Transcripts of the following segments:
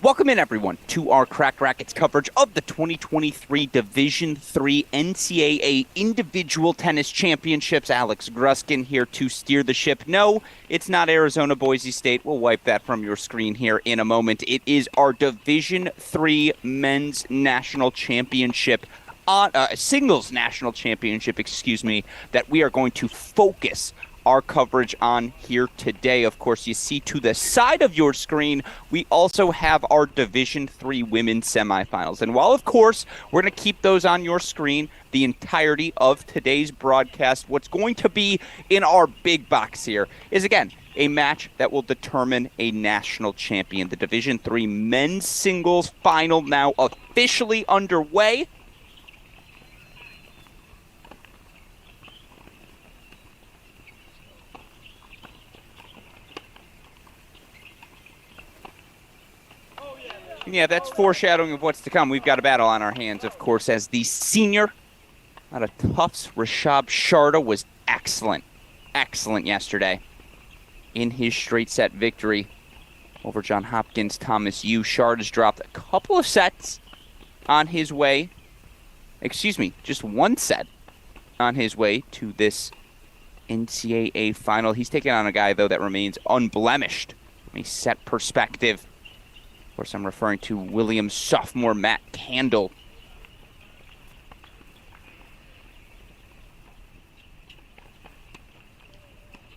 Welcome in, everyone, to our Cracked Racquets coverage of the 2023 Division III NCAA Individual Tennis Championships. Alex Gruskin here to steer the ship. No, it's not Arizona Boise State. We'll wipe that from your screen here in a moment. It is our Division III Men's National Championship, Singles National Championship, that we are going to focus our coverage on here today. Of course, you see to the side of your screen, we also have our Division III women's semifinals. And while, of course, we're going to keep those on your screen the entirety of today's broadcast, what's going to be in our big box here is, again, a match that will determine a national champion. The Division III men's singles final now officially underway. Yeah, that's foreshadowing of what's to come. We've got a battle on our hands, of course, as the senior out of Tufts, Sharda, was excellent yesterday in his straight set victory over John Hopkins Thomas U. Sharda's dropped a couple of sets on his way. Just one set on his way to this NCAA final. He's taking on a guy, though, that remains unblemished from a set perspective. Of course, I'm referring to Williams sophomore Matt Candle.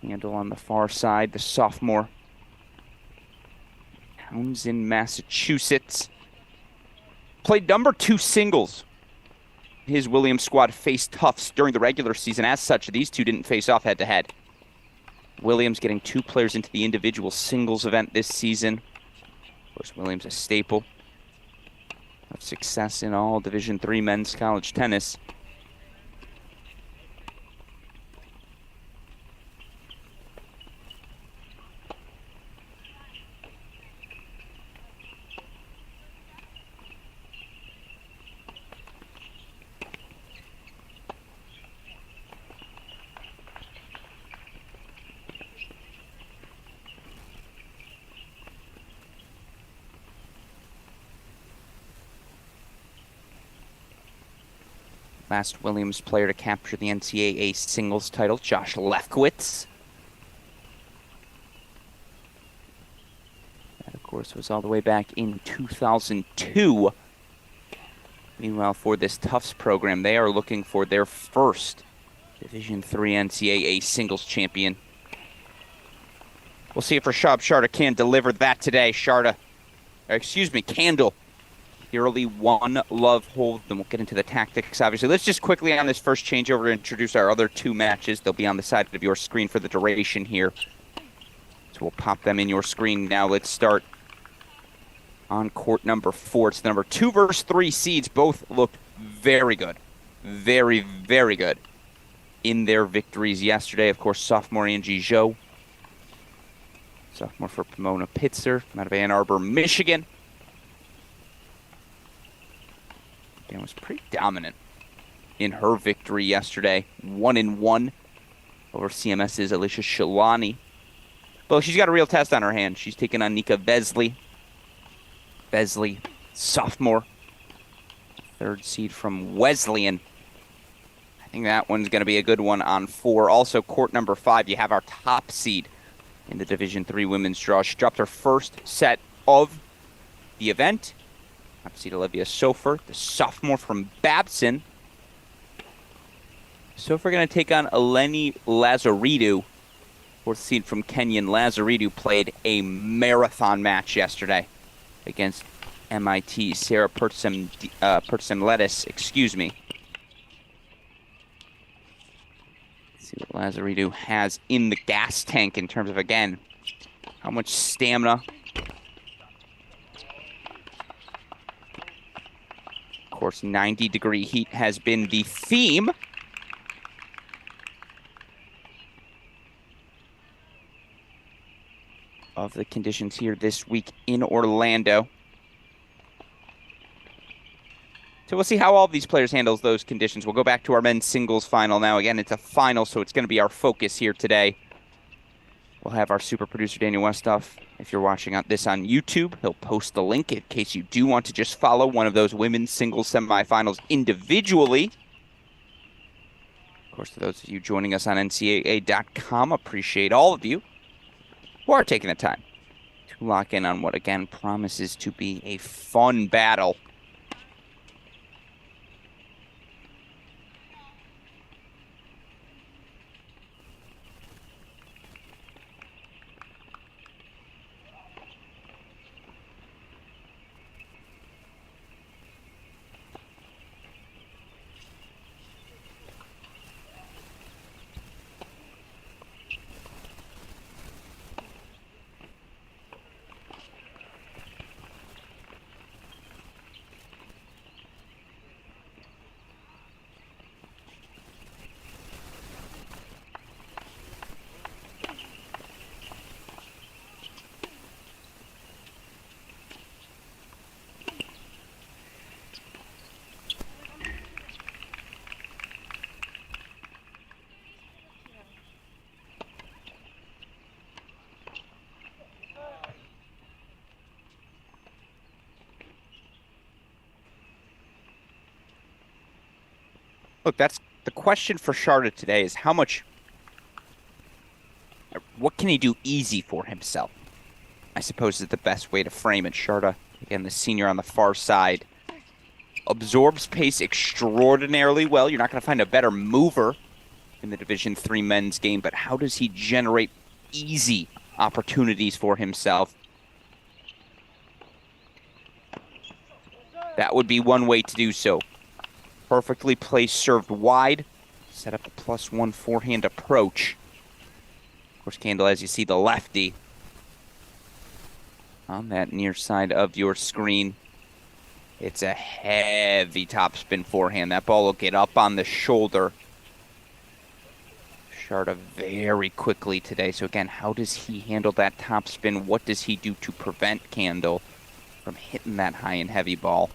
Candle on the far side, the sophomore. Townsend, Massachusetts. Played number 2 singles. His Williams squad faced Tufts during the regular season. As such, these two didn't face off head-to-head. Williams getting 2 players into the individual singles event this season. Of course, Williams a staple of success in all Division III men's college tennis. Last Williams player to capture the NCAA singles title, Josh Lefkowitz. That, of course, was all the way back in 2002. Meanwhile, for this Tufts program, they are looking for their first Division III NCAA singles champion. We'll see if Rashab Sharda can deliver that today. Candle. The early one love hold, then we'll get into the tactics, obviously. Let's just quickly on this first changeover introduce our other 2 matches. They'll be on the side of your screen for the duration here. So we'll pop them in your screen now. Let's start on court number 4. It's the number 2 versus 3 seeds. Both looked very good. Very, very good in their victories yesterday. Of course, sophomore Angie Zhou. Sophomore for Pomona Pitzer out of Ann Arbor, Michigan. And was pretty dominant in her victory yesterday. 1-1 over CMS's Alicia Shilani. Well, she's got a real test on her hand. She's taking on Nika Vesely. Vesely, sophomore. 3rd seed from Wesleyan. I think that one's going to be a good one on 4. Also, court number 5, you have our top seed in the Division III women's draw. She dropped her first set of the event. Top seed Olivia Sofer, the sophomore from Babson. Sofer going to take on Eleni Lazaridou, 4th seed from Kenyan. Lazaridou played a marathon match yesterday against MIT Sarah Pertzim-Lettis, Let's see what Lazaridou has in the gas tank in terms of, again, how much stamina. Of course, 90-degree heat has been the theme of the conditions here this week in Orlando. So we'll see how all of these players handle those conditions. We'll go back to our men's singles final now. Again, it's a final, so it's going to be our focus here today. We'll have our super producer, Daniel Westhoff, If you're watching this on YouTube, he'll post the link in case you do want to just follow one of those women's singles semifinals individually. Of course, to those of you joining us on NCAA.com, appreciate all of you who are taking the time to lock in on what, again, promises to be a fun battle. Look, that's the question for Sharda today is what can he do easy for himself? I suppose is the best way to frame it. Sharda, again, the senior on the far side, absorbs pace extraordinarily well. You're not going to find a better mover in the Division III men's game, but how does he generate easy opportunities for himself? That would be one way to do so. Perfectly placed, served wide, set up a +1 forehand approach. Of course, Candle, as you see, the lefty on that near side of your screen. It's a heavy topspin forehand. That ball will get up on the shoulder. Sharda very quickly today. So again, how does he handle that topspin? What does he do to prevent Candle from hitting that high and heavy ball?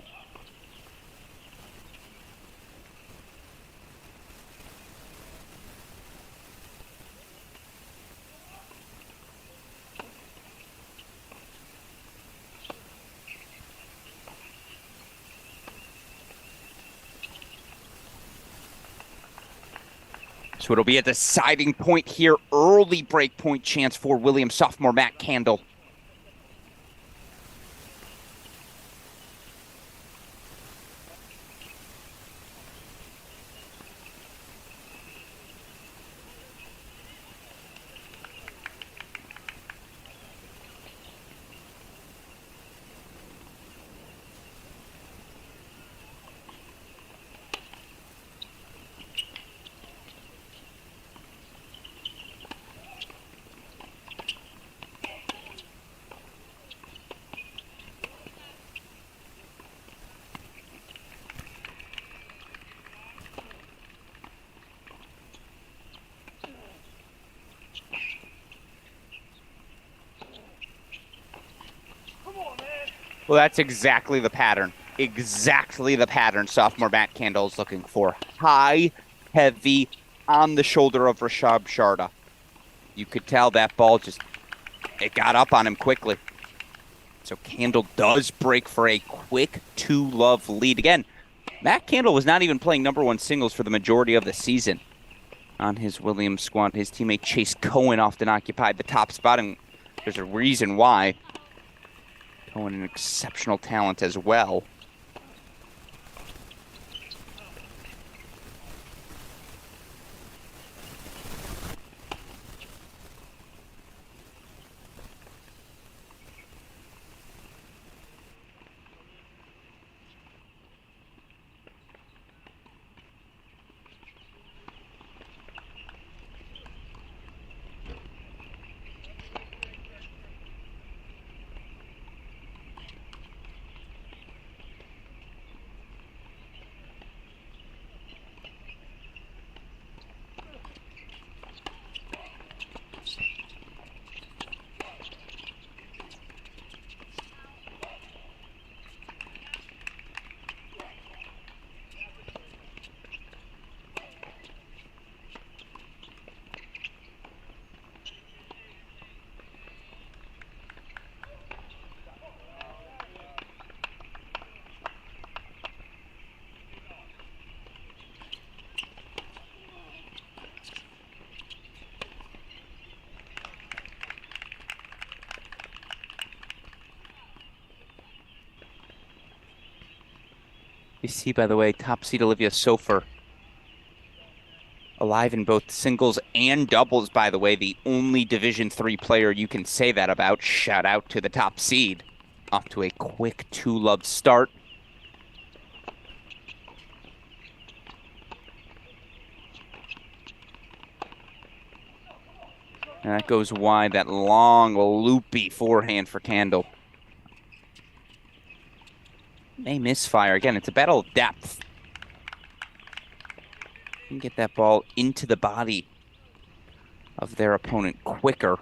So it'll be a deciding point here. Early break point chance for Williams sophomore Matt Candle. Well, that's exactly the pattern. Exactly the pattern sophomore Matt Candle is looking for. High, heavy, on the shoulder of Rashab Sharda. You could tell that ball it got up on him quickly. So Candle does break for a quick 2-love lead. Again, Matt Candle was not even playing #1 singles for the majority of the season on his Williams squad. His teammate Chase Cohen often occupied the top spot, and there's a reason why. Cohen, an exceptional talent as well. You see, by the way, top seed Olivia Sofer alive in both singles and doubles, by the way, the only Division III player you can say that about. Shout out to the top seed. Off to a quick 2-love start. And that goes wide, that long, loopy forehand for Candle. May misfire. Again, it's a battle of depth. You can get that ball into the body of their opponent quicker.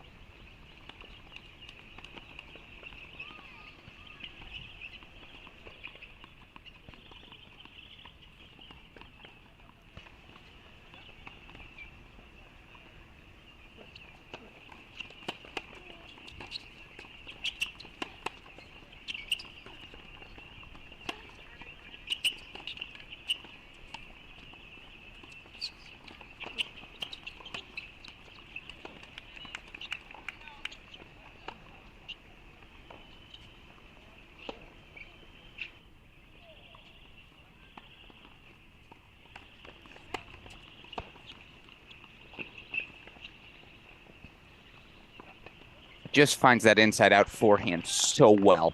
Just finds that inside-out forehand so well.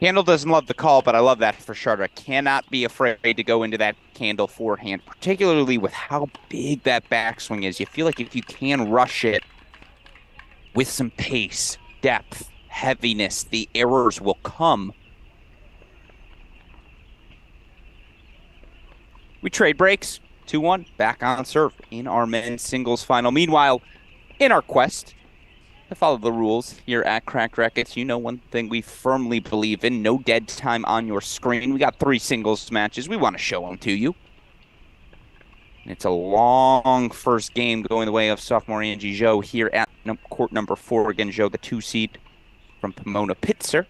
Candle doesn't love the call, but I love that for Sharda. Cannot be afraid to go into that Candle forehand, particularly with how big that backswing is. You feel like if you can rush it with some pace, depth, heaviness, the errors will come. We trade breaks. 2-1, back on serve in our men's singles final. Meanwhile, in our quest to follow the rules here at Cracked Racquets, you know one thing we firmly believe in: no dead time on your screen. We got 3 singles matches. We want to show them to you. It's a long first game going the way of sophomore Angie Zhou here at court number 4. Again, Zhou, the 2 seed from Pomona Pitzer.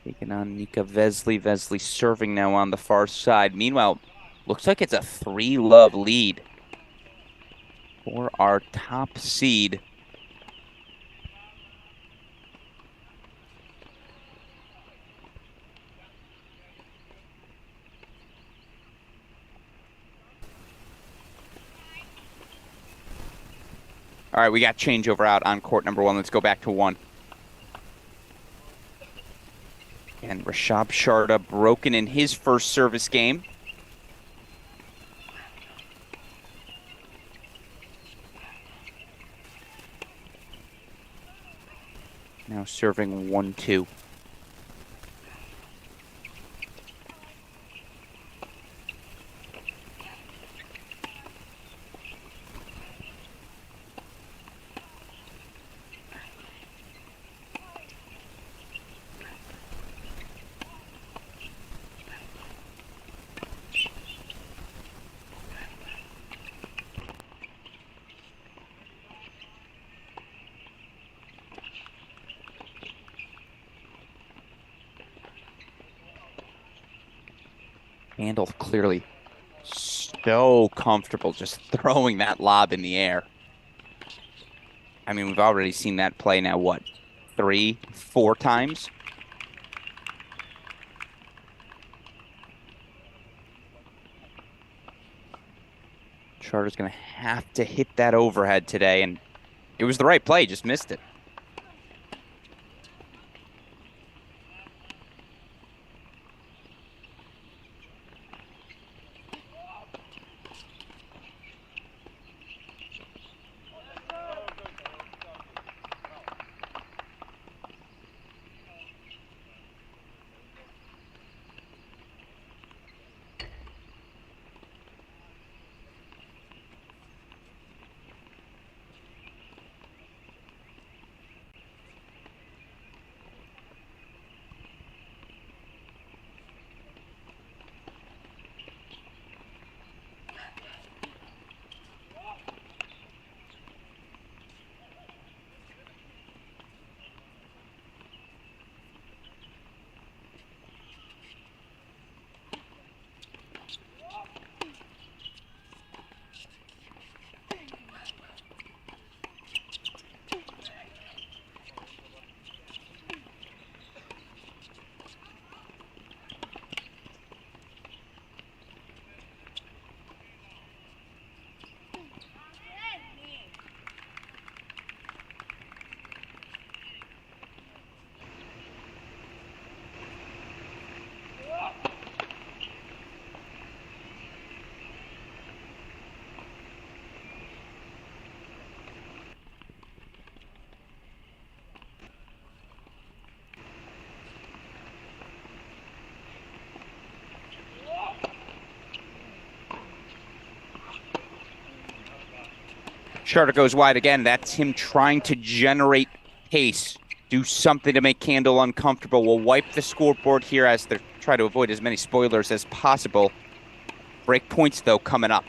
Taking on Nika Vesely. Vesely serving now on the far side. Meanwhile, looks like it's a 3-love lead for our top seed. All right, we got changeover out on court number 1. Let's go back to 1. And Rashab Sharda broken in his first service game. Now serving 1-2. Handle clearly so comfortable just throwing that lob in the air. I mean, we've already seen that play now, what, 3, 4 times? Sharda's going to have to hit that overhead today, and it was the right play, just missed it. Sharda goes wide again. That's him trying to generate pace, do something to make Candle uncomfortable. We'll wipe the scoreboard here as they try to avoid as many spoilers as possible. Break points, though, coming up.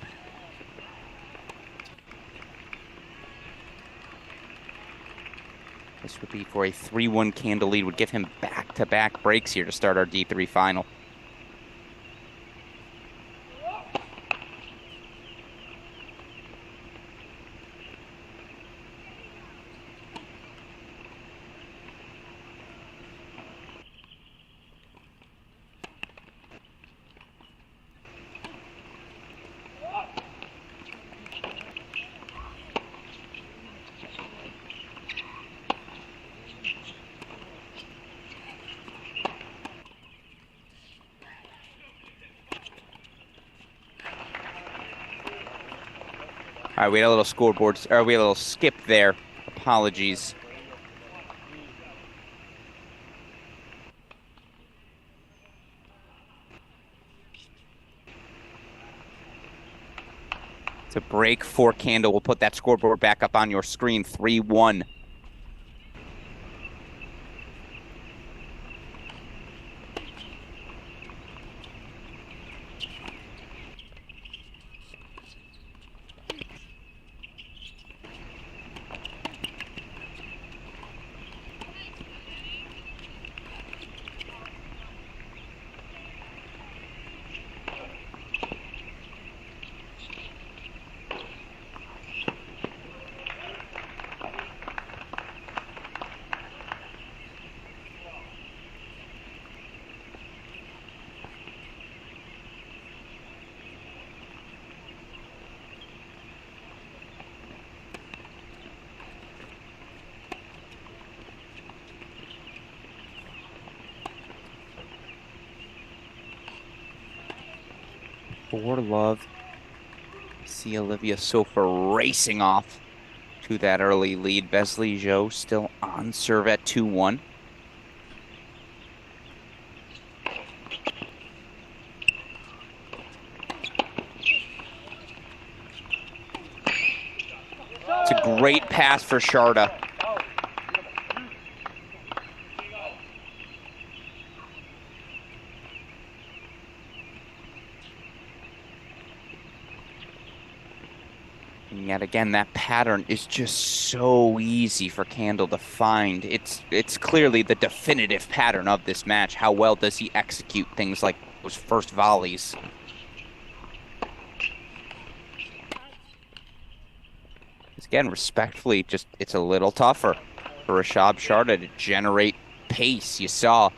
This would be for a 3-1 Candle lead. Would give him back-to-back breaks here to start our D3 final. All right, we had a little scoreboard, or we had a little skip there. Apologies. It's a break for Candle. We'll put that scoreboard back up on your screen. 3-1. For love. See Olivia Sofa racing off to that early lead. Besley Joe still on serve at 2-1. It's a great pass for Sharda. And yet again, that pattern is just so easy for Candle to find. It's clearly the definitive pattern of this match. How well does he execute things like those first volleys. Again, respectfully, just it's a little tougher for Sharda to generate pace. You saw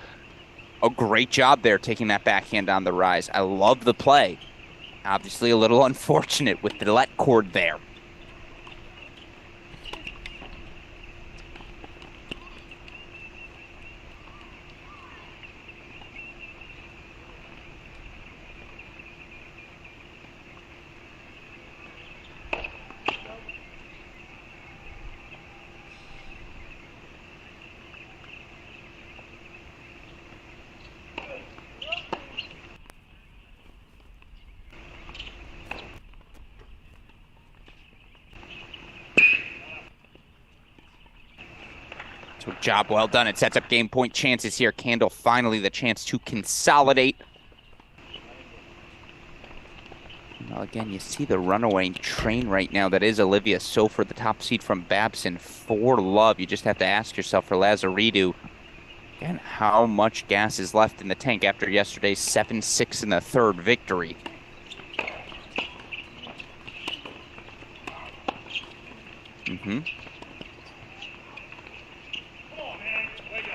a great job there taking that backhand on the rise. I love the play. Obviously a little unfortunate with the let cord there. So job well done. It sets up game point chances here. Candle finally the chance to consolidate. Well, again, you see the runaway train right now. That is Olivia Sofer, the top seed from Babson. For love, you just have to ask yourself for Lazaridou. Again, how much gas is left in the tank after yesterday's 7-6 in the third victory?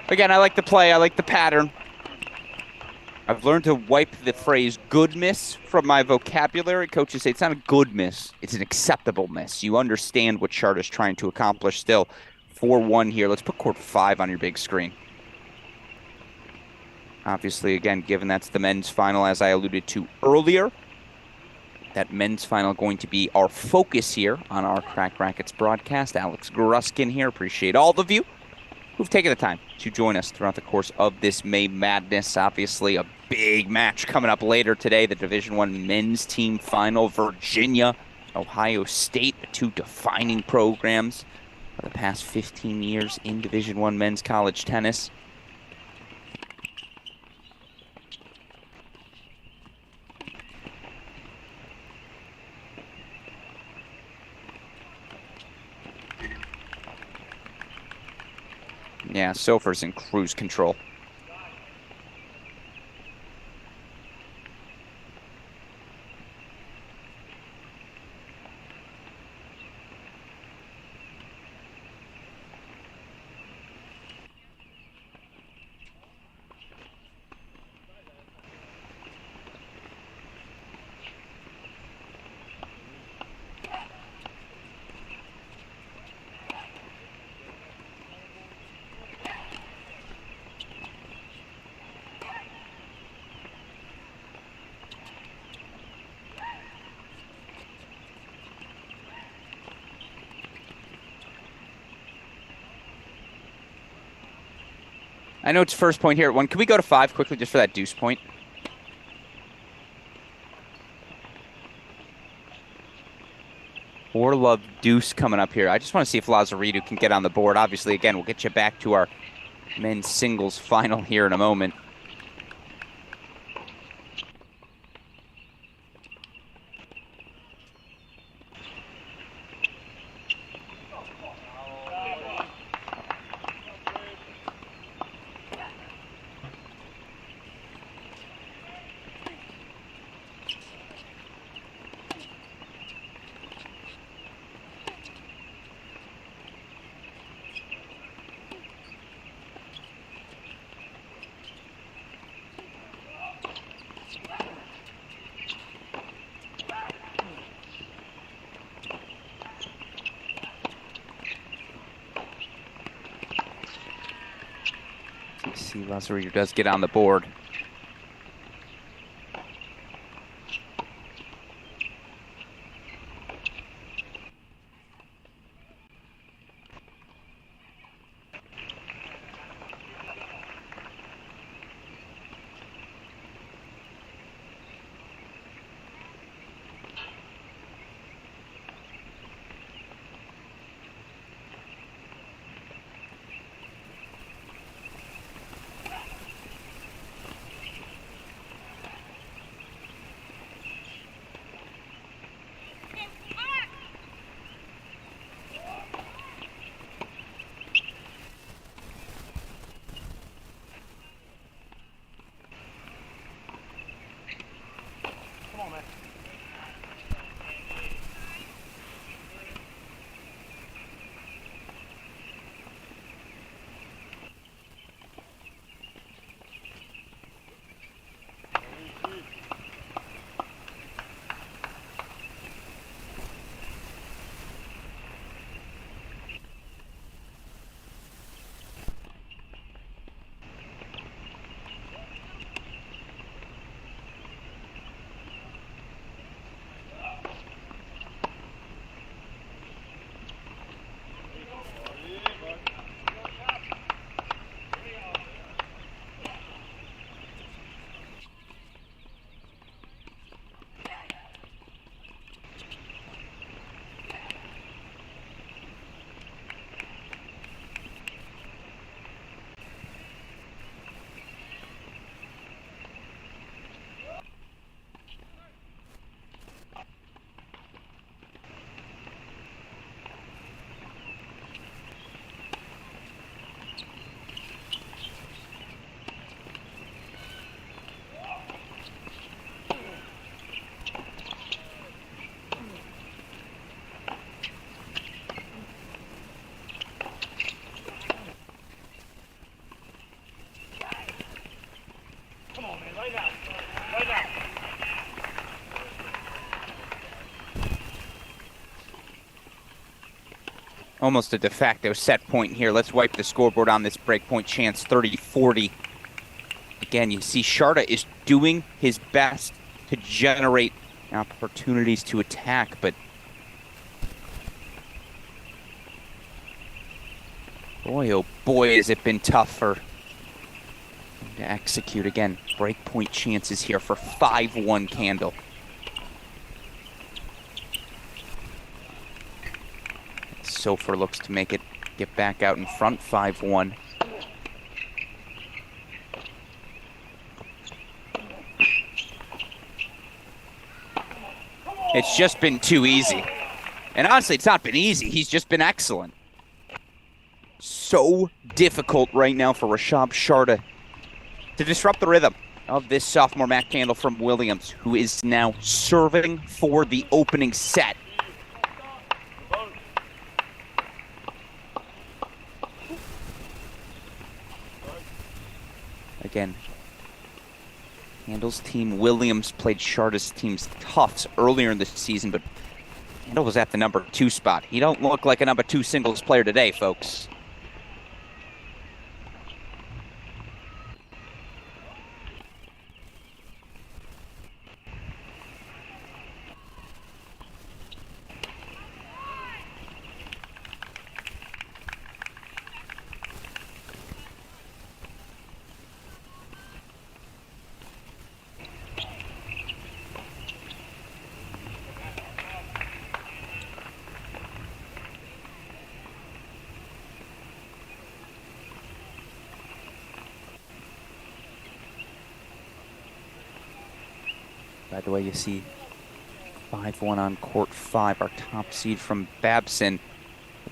Again, I like the play. I like the pattern. I've learned to wipe the phrase good miss from my vocabulary. Coaches say it's not a good miss. It's an acceptable miss. You understand what Sharda's trying to accomplish still. 4-1 here. Let's put court 5 on your big screen. Obviously, again, given that's the men's final, as I alluded to earlier, that men's final going to be our focus here on our Crack Rackets broadcast. Alex Gruskin here. Appreciate all of you who've taken the time to join us throughout the course of this May Madness. Obviously, a big match coming up later today, the Division I men's team final. Virginia, Ohio State, the two defining programs for the past 15 years in Division I men's college tennis. Yeah, Sofer's in cruise control. I know it's first point here at 1. Can we go to 5 quickly just for that deuce point? Orlov deuce coming up here. I just want to see if Lazaridou can get on the board. Obviously, again, we'll get you back to our men's singles final here in a moment. See, Lazaridou does get on the board. Almost a de facto set point here. Let's wipe the scoreboard on this breakpoint chance, 30-40. Again, you see Sharda is doing his best to generate opportunities to attack, but boy, oh boy, has it been tough for him to execute. Again, breakpoint chances here for 5-1 Candle. Sofer looks to make it get back out in front, 5-1. It's just been too easy. And honestly, it's not been easy. He's just been excellent. So difficult right now for Rashab Sharda to disrupt the rhythm of this sophomore Matt Candle from Williams, who is now serving for the opening set. Again, Candle's team, Williams, played Sharda's team's Tufts earlier in the season, but Candle was at the number 2 spot. He don't look like a number 2 singles player today, folks. By the way, you see 5-1 on court 5, our top seed from Babson.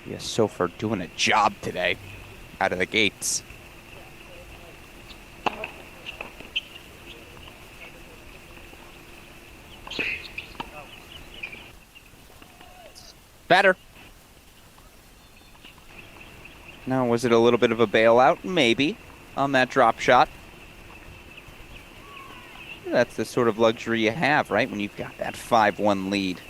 Yes, Sofer doing a job today out of the gates. Better. Now, was it a little bit of a bailout? Maybe, on that drop shot. That's the sort of luxury you have, right, when you've got that 5-1 lead.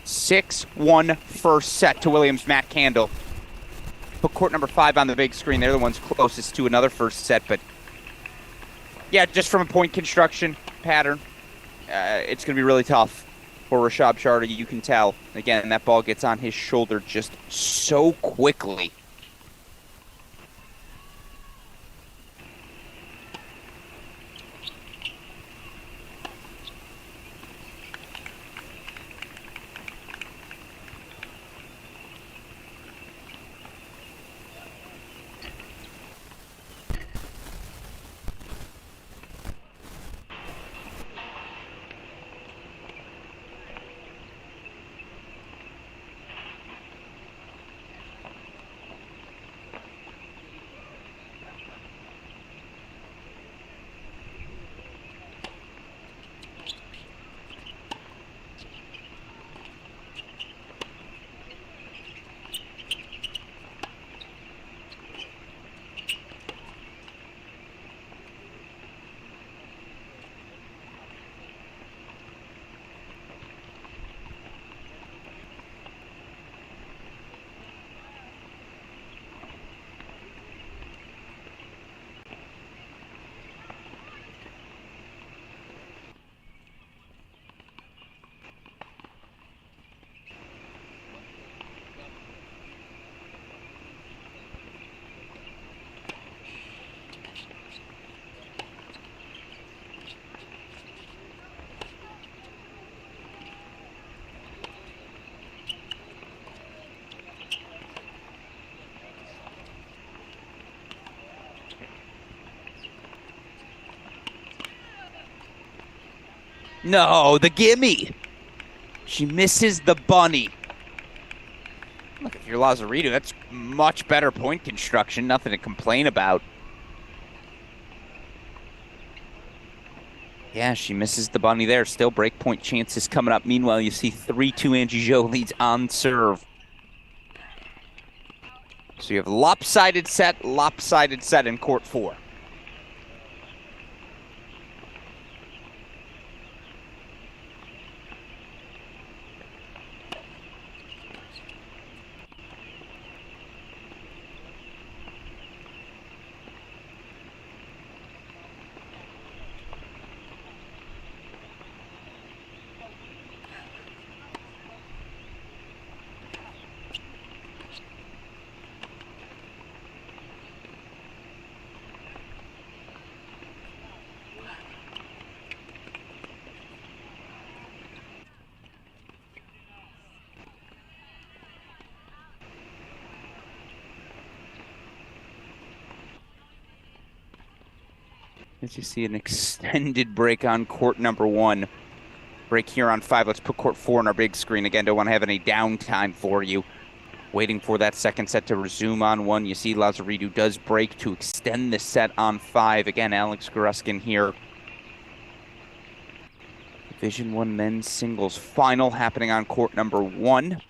Six-one first set to Williams, Matt Candle. Put court number 5 on the big screen. They're the ones closest to another first set, but yeah, just from a point construction pattern, it's going to be really tough for Rashab Sharda. You can tell. Again, that ball gets on his shoulder just so quickly. No, the gimme. She misses the bunny. Look, if you're Lazaredo, that's much better point construction. Nothing to complain about. Yeah, she misses the bunny there. Still breakpoint chances coming up. Meanwhile, you see 3-2 Angie Zhou leads on serve. So you have lopsided set in court 4. As you see an extended break on court number 1. Break here on 5. Let's put court 4 on our big screen. Again, don't want to have any downtime for you. Waiting for that second set to resume on 1. You see Lazaredo does break to extend the set on 5. Again, Alex Gruskin here. Division 1 men's singles final happening on court number 1.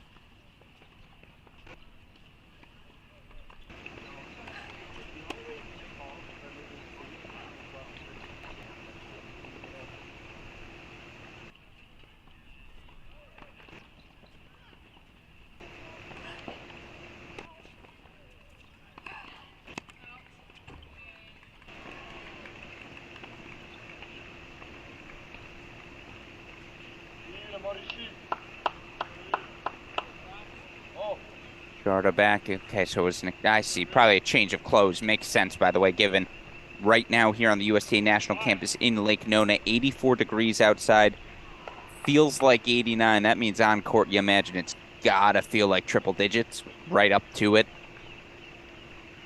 Sharda back. Okay, so it's I see. Probably a change of clothes. Makes sense, by the way, given right now here on the USTA National Campus in Lake Nona, 84 degrees outside. Feels like 89. That means on court, you imagine it's gotta feel like triple digits right up to it.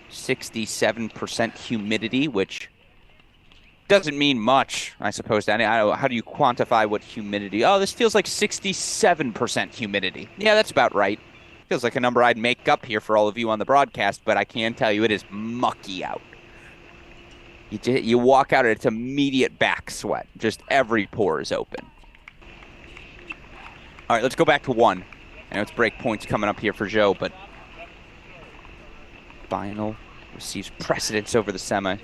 67% humidity, which doesn't mean much, I suppose. I don't know. How do you quantify what humidity? Oh, this feels like 67% humidity. Yeah, that's about right. Feels like a number I'd make up here for all of you on the broadcast, but I can tell you it is mucky out. You walk out and it's immediate back sweat. Just every pore is open. All right, let's go back to 1. I know it's break points coming up here for Zhou, but final receives precedence over the semi.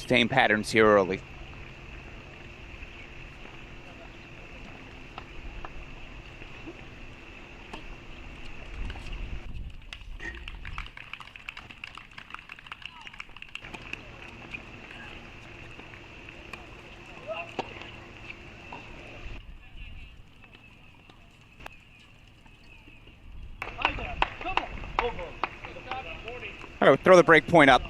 Same patterns here early. All right, throw the break point up.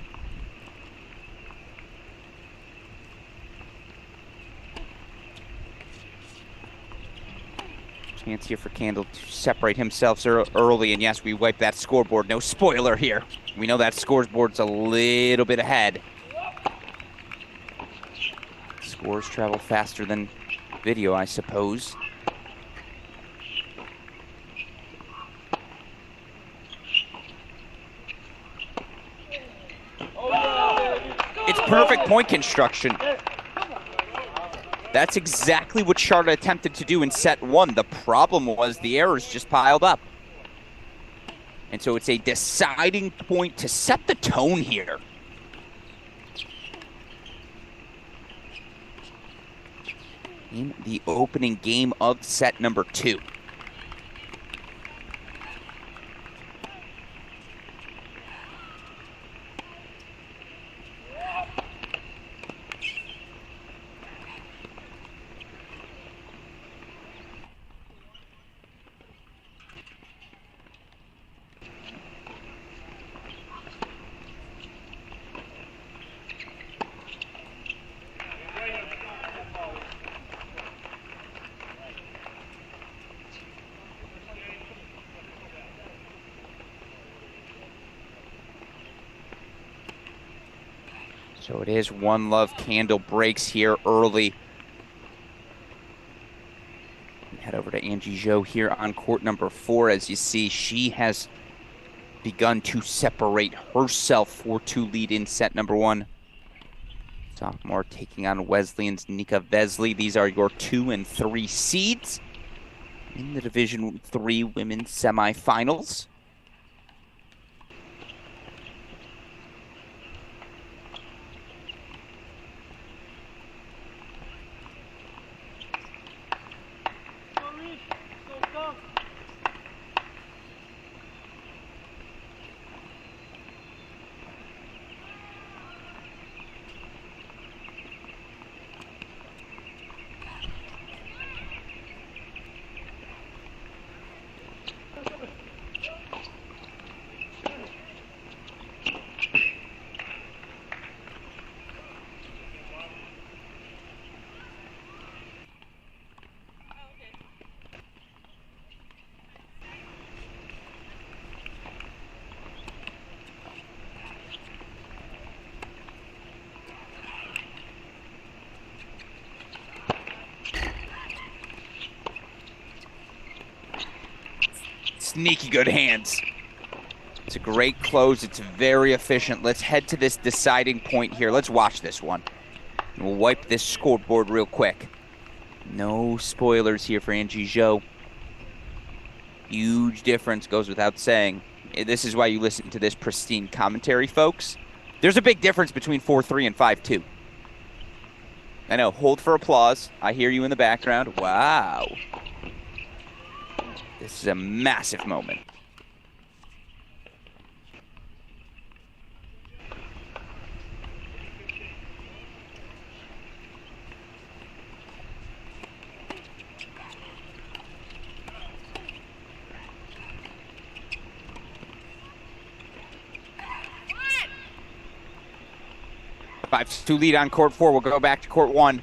Chance here for Candle to separate himself early, and yes, we wipe that scoreboard. No spoiler here. We know that scoreboard's a little bit ahead. Scores travel faster than video, I suppose. It's perfect point construction. That's exactly what Sharda attempted to do in set one. The problem was the errors just piled up. And so it's a deciding point to set the tone here. In the opening game of set number 2. So it is One Love. Candle breaks here early. Head over to Angie Zhou here on court number 4. As you see, she has begun to separate herself 4-2 lead in set number 1. Sophomore taking on Wesleyan's Nika Vesely. These are your 2 and 3 seeds in the Division III women's semifinals. Sneaky good hands. It's a great close. It's very efficient. Let's head to this deciding point here. Let's watch this one. We'll wipe this scoreboard real quick. No spoilers here for Angie Zhou. Huge difference, goes without saying. This is why you listen to this pristine commentary, folks. There's a big difference between 4-3 and 5-2. I know, hold for applause. I hear you in the background. Wow. This is a massive moment. Five-2 lead on court 4. We'll go back to court 1.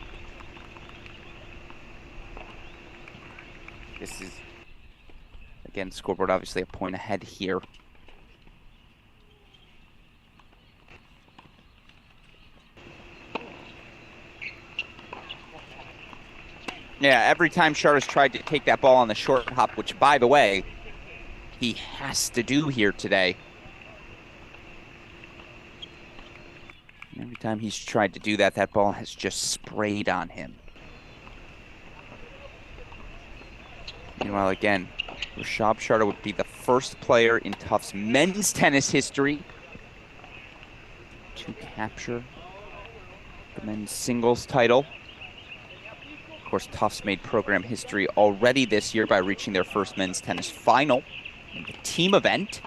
This is, again, scoreboard obviously a point ahead here. Yeah, every time Sharda's tried to take that ball on the short hop, which, by the way, he has to do here today. Every time he's tried to do that, that ball has just sprayed on him. Meanwhile, again, Rashab Sharda would be the first player in Tufts men's tennis history to capture the men's singles title. Of course, Tufts made program history already this year by reaching their first men's tennis final in the team event.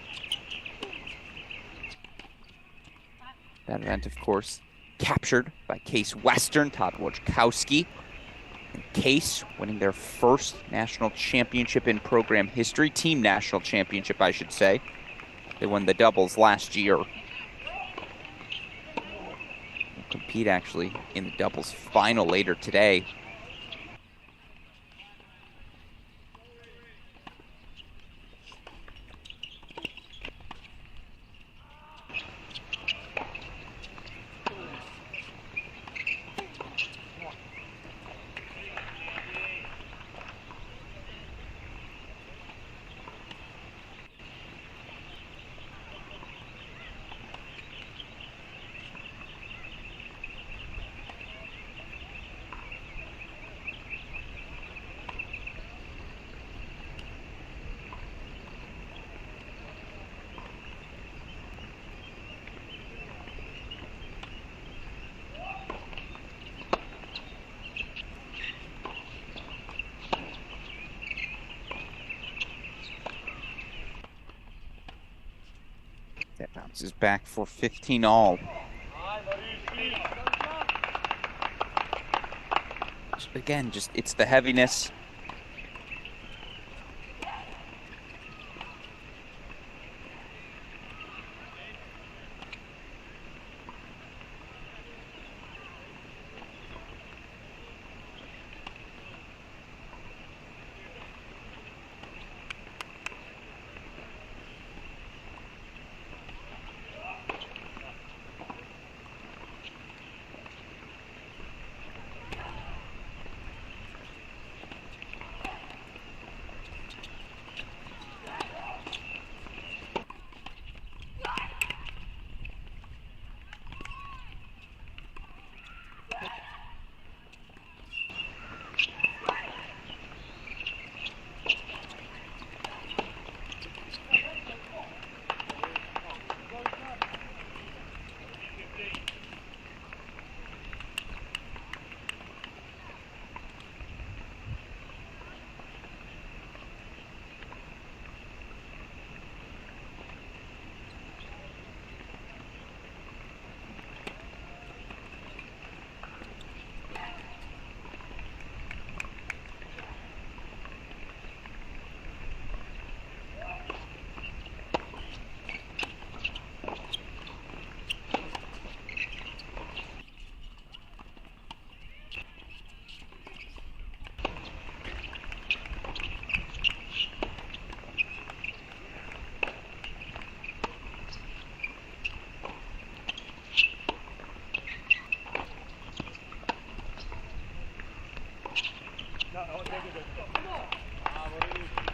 That event, of course, captured by Case Western, Todd Wojciechowski. And Case winning their first national championship in program history, team national championship, I should say. They won the doubles last year compete actually in the doubles final later today. That bounces back for 15 all. Again, just it's the heaviness.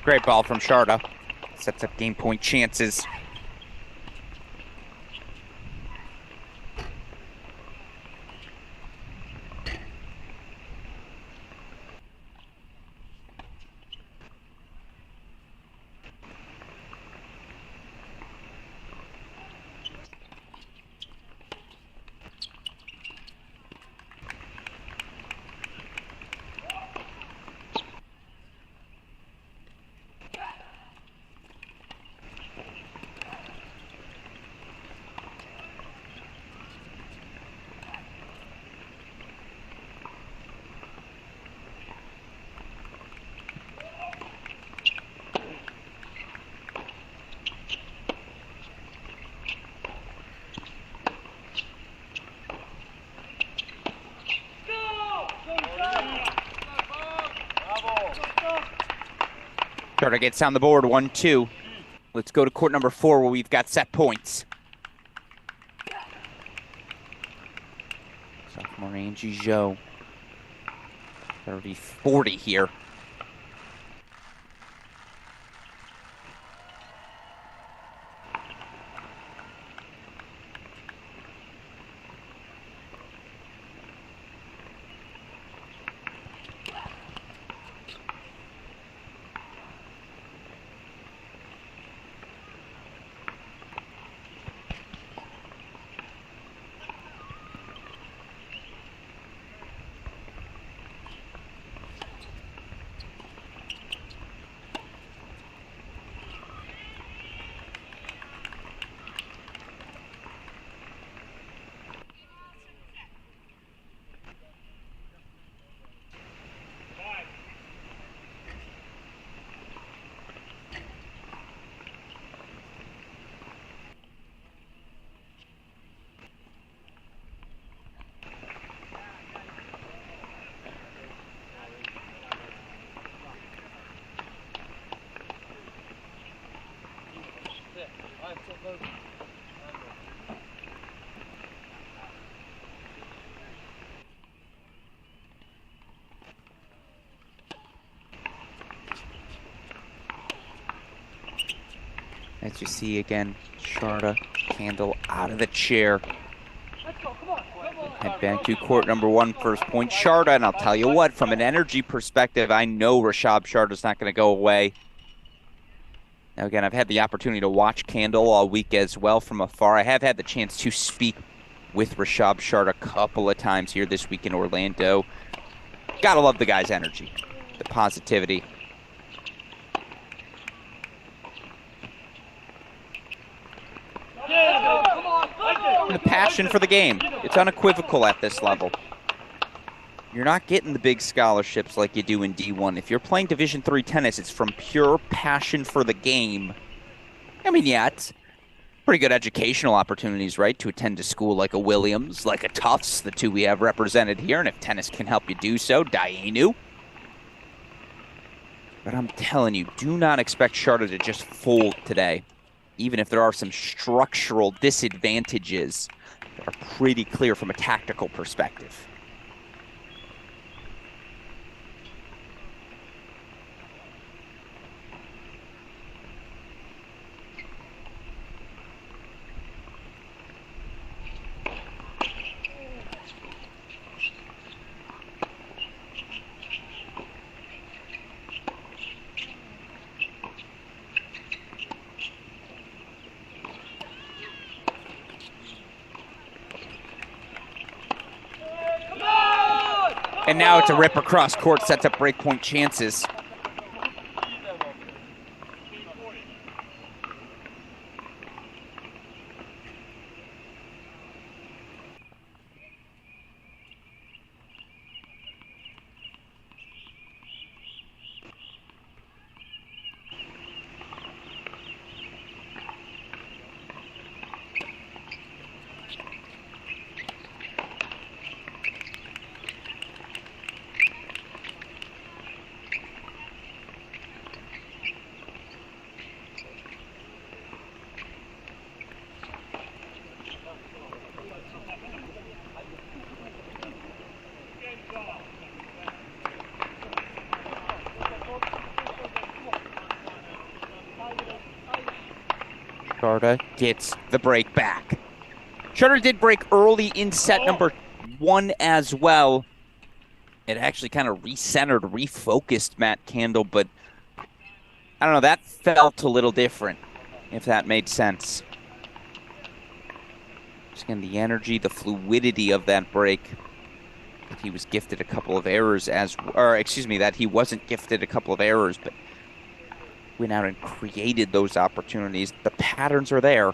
Great ball from Sharda. Sets up game point chances. Sharda gets down the board, 1-2. Let's go to court number 4 where we've got set points. Sophomore Angie Zhou. 30-40 here. As you see again, Sharda, Candle out of the chair. Head back to court number one, first point, Sharda. And I'll tell you what, from an energy perspective, I know Rashab Sharda's not going to go away. Now, again, I've had the opportunity to watch Candle all week as well from afar. I have had the chance to speak with Rashab Sharda a couple of times here this week in Orlando. Gotta love the guy's energy, the positivity. The passion for the game. It's unequivocal at this level. You're not getting the big scholarships like you do in D1. If you're playing Division III tennis, it's from pure passion for the game. I mean, yeah, it's pretty good educational opportunities, right? To attend a school like a Williams, like a Tufts, the two we have represented here. And if tennis can help you do so, Dainu. But I'm telling you, do not expect Sharda to just fold today. Even if there are some structural disadvantages that are pretty clear from a tactical perspective. And now it's a rip across court, sets up breakpoint chances. Sharda gets the break back. Sharda did break early in set number one as well. It actually kind of recentered, refocused Matt Candle, but I don't know, that felt a little different, if that made sense. Just again, the energy, the fluidity of that break. That he was gifted a couple of errors that he wasn't gifted a couple of errors, but went out and created those opportunities. The patterns are there.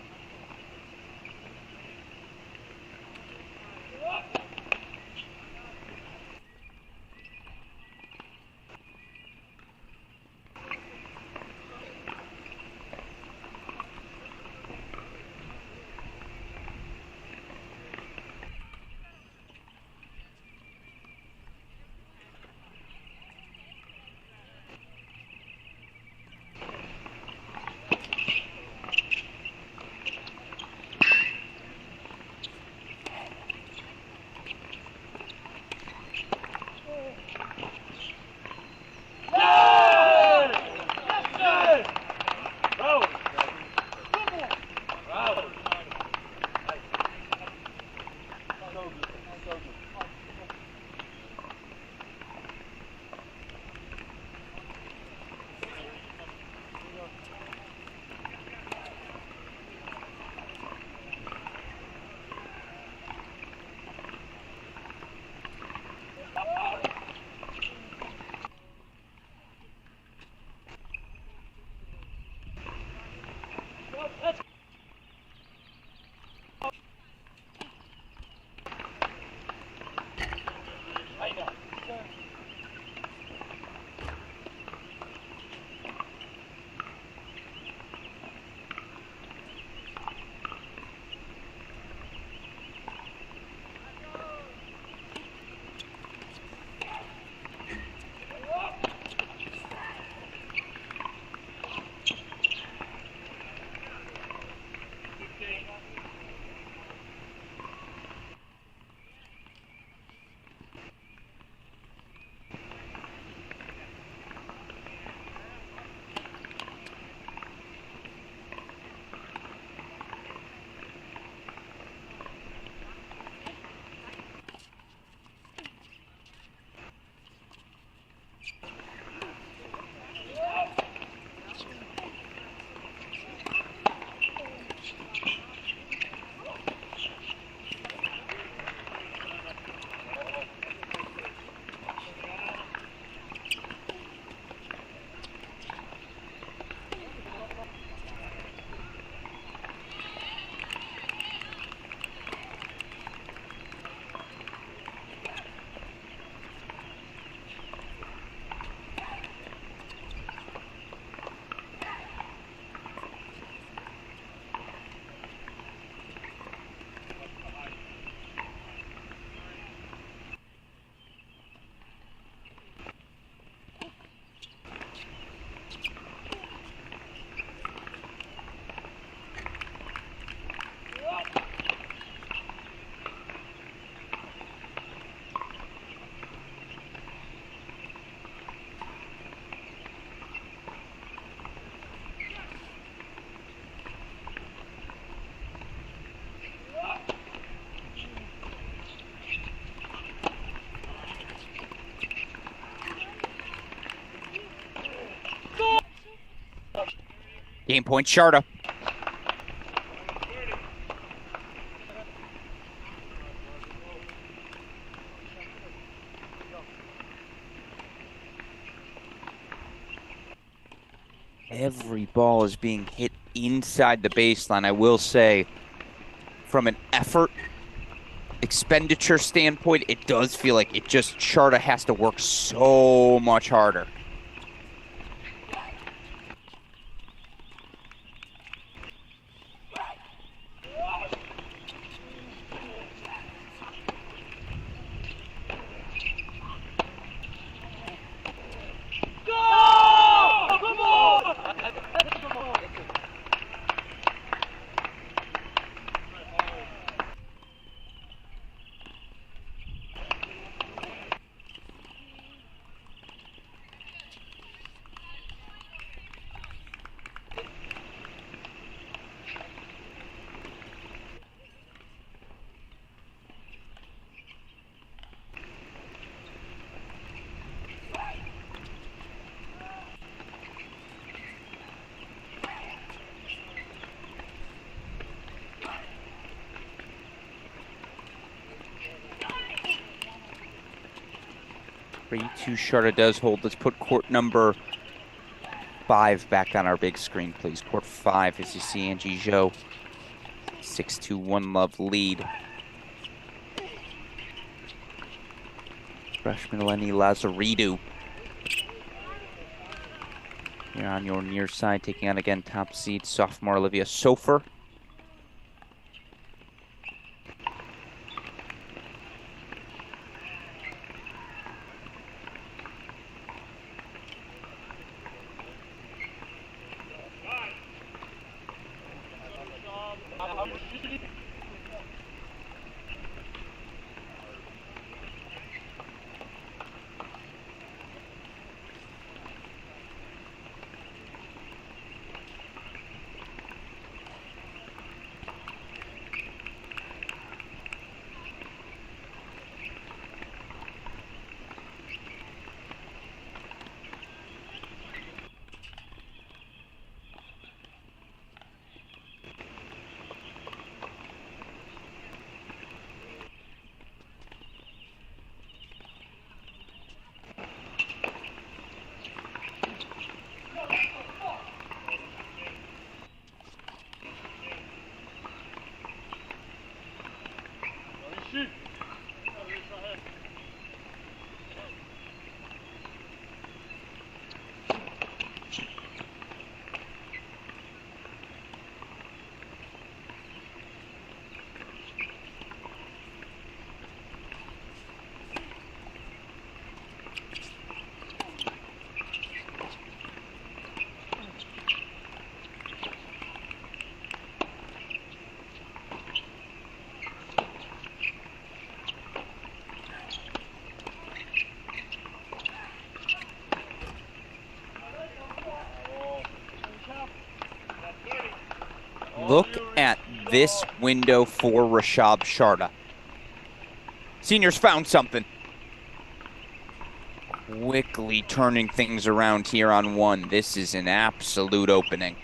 Game point, Sharda. Every ball is being hit inside the baseline. I will say, from an effort expenditure standpoint, it does feel like Sharda has to work so much harder. Come on! 3-2 Sharda does hold. Let's put court number 5 back on our big screen, please. Court 5, as you see Angie Zhou. 6-2, one love lead. Freshman Lenny Lazaridou. Here on your near side, taking on again top seed sophomore Olivia Sofer. Look at this window for Rashab Sharda. Seniors found something. Quickly turning things around here on 1. This is an absolute opening.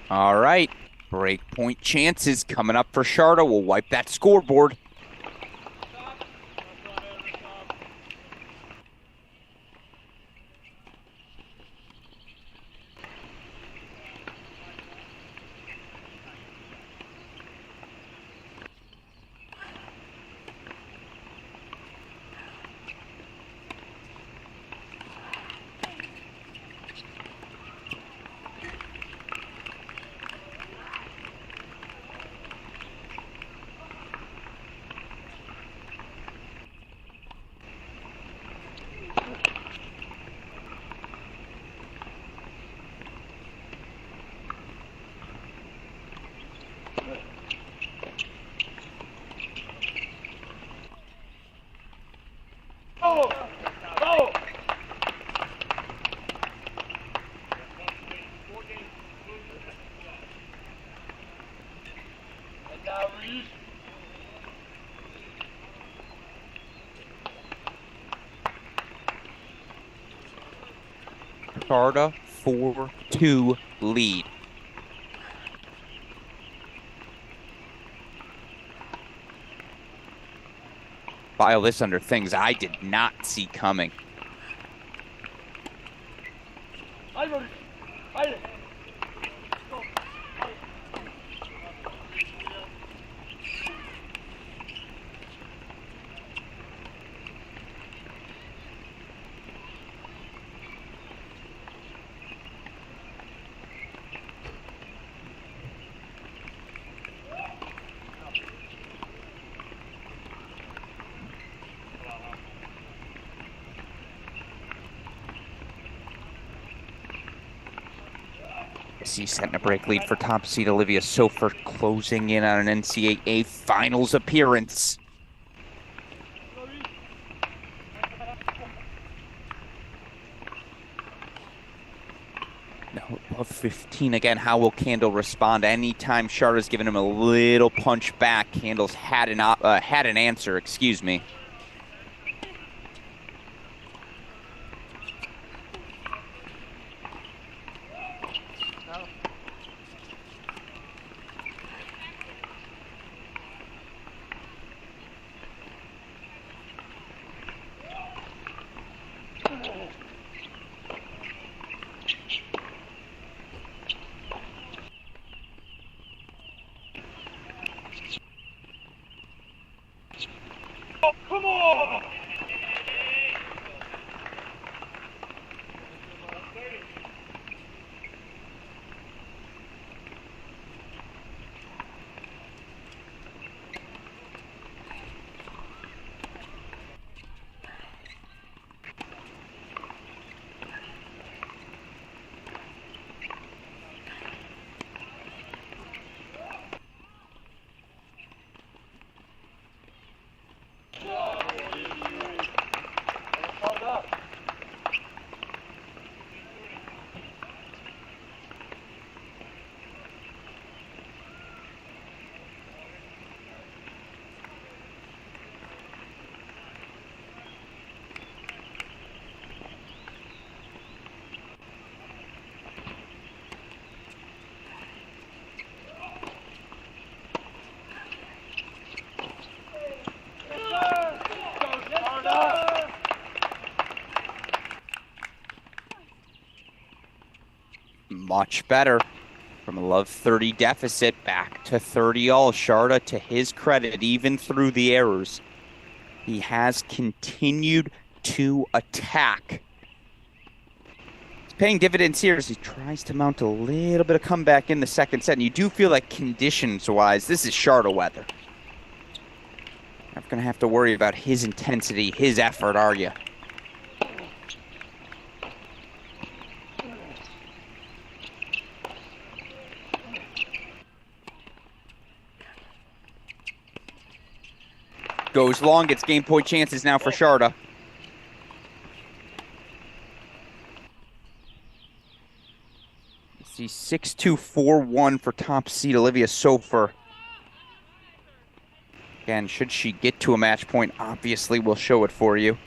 All right, break point chances coming up for Sharda. We'll wipe that scoreboard. Sharda 4-2 lead. File this under things I did not see coming. See, setting a break lead for top seed Olivia Sofer, closing in on an NCAA finals appearance. No, above 15 again. How will Candle respond? Anytime Sharda's given him a little punch back, Candle's had an answer. Excuse me. Come on! Much better. From a love 30 deficit back to 30 all. Sharda, to his credit, even through the errors, he has continued to attack. It's paying dividends here as he tries to mount a little bit of comeback in the second set. And you do feel like conditions-wise, this is Sharda weather. Not going to have to worry about his intensity, his effort, are you? Goes long, gets game point chances now for Sharda. See 6-2-4-1 for top seed Olivia Sofer. Again, should she get to a match point, obviously we'll show it for you.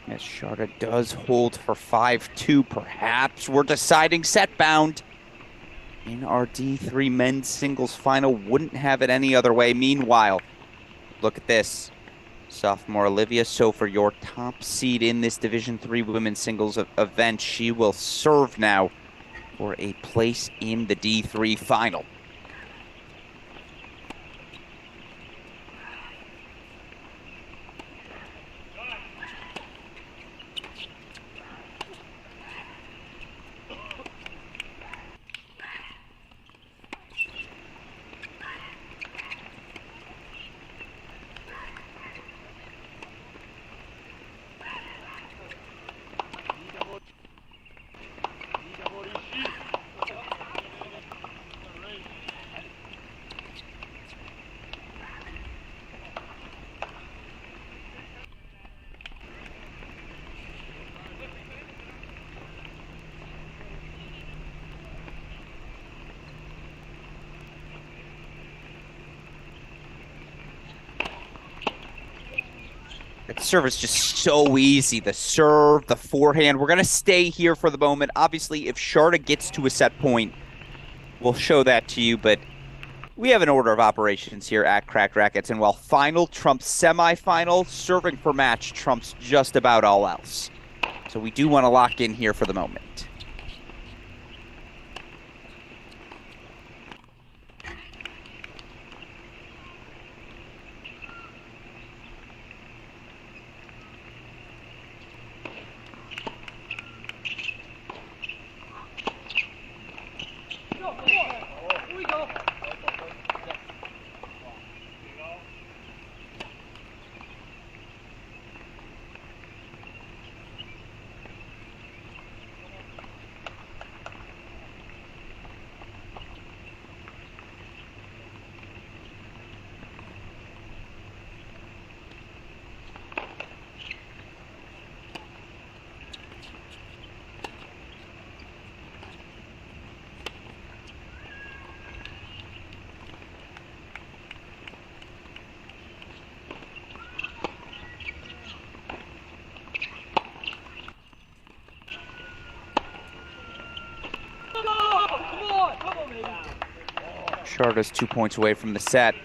As Sharda does hold for 5-2, perhaps we're deciding set bound. in our D3 men's singles final. Wouldn't have it any other way. Meanwhile, look at this. Sophomore Olivia Sofer, your top seed in this Division III women's singles event. She will serve now for a place in the D3 final. That serve is just so easy. The serve, the forehand. We're going to stay here for the moment. Obviously, if Sharda gets to a set point, we'll show that to you. But we have an order of operations here at Cracked Racquets. And while final trumps semifinal, serving for match trumps just about all else. So we do want to lock in here for the moment. Sharda's 2 points away from the set.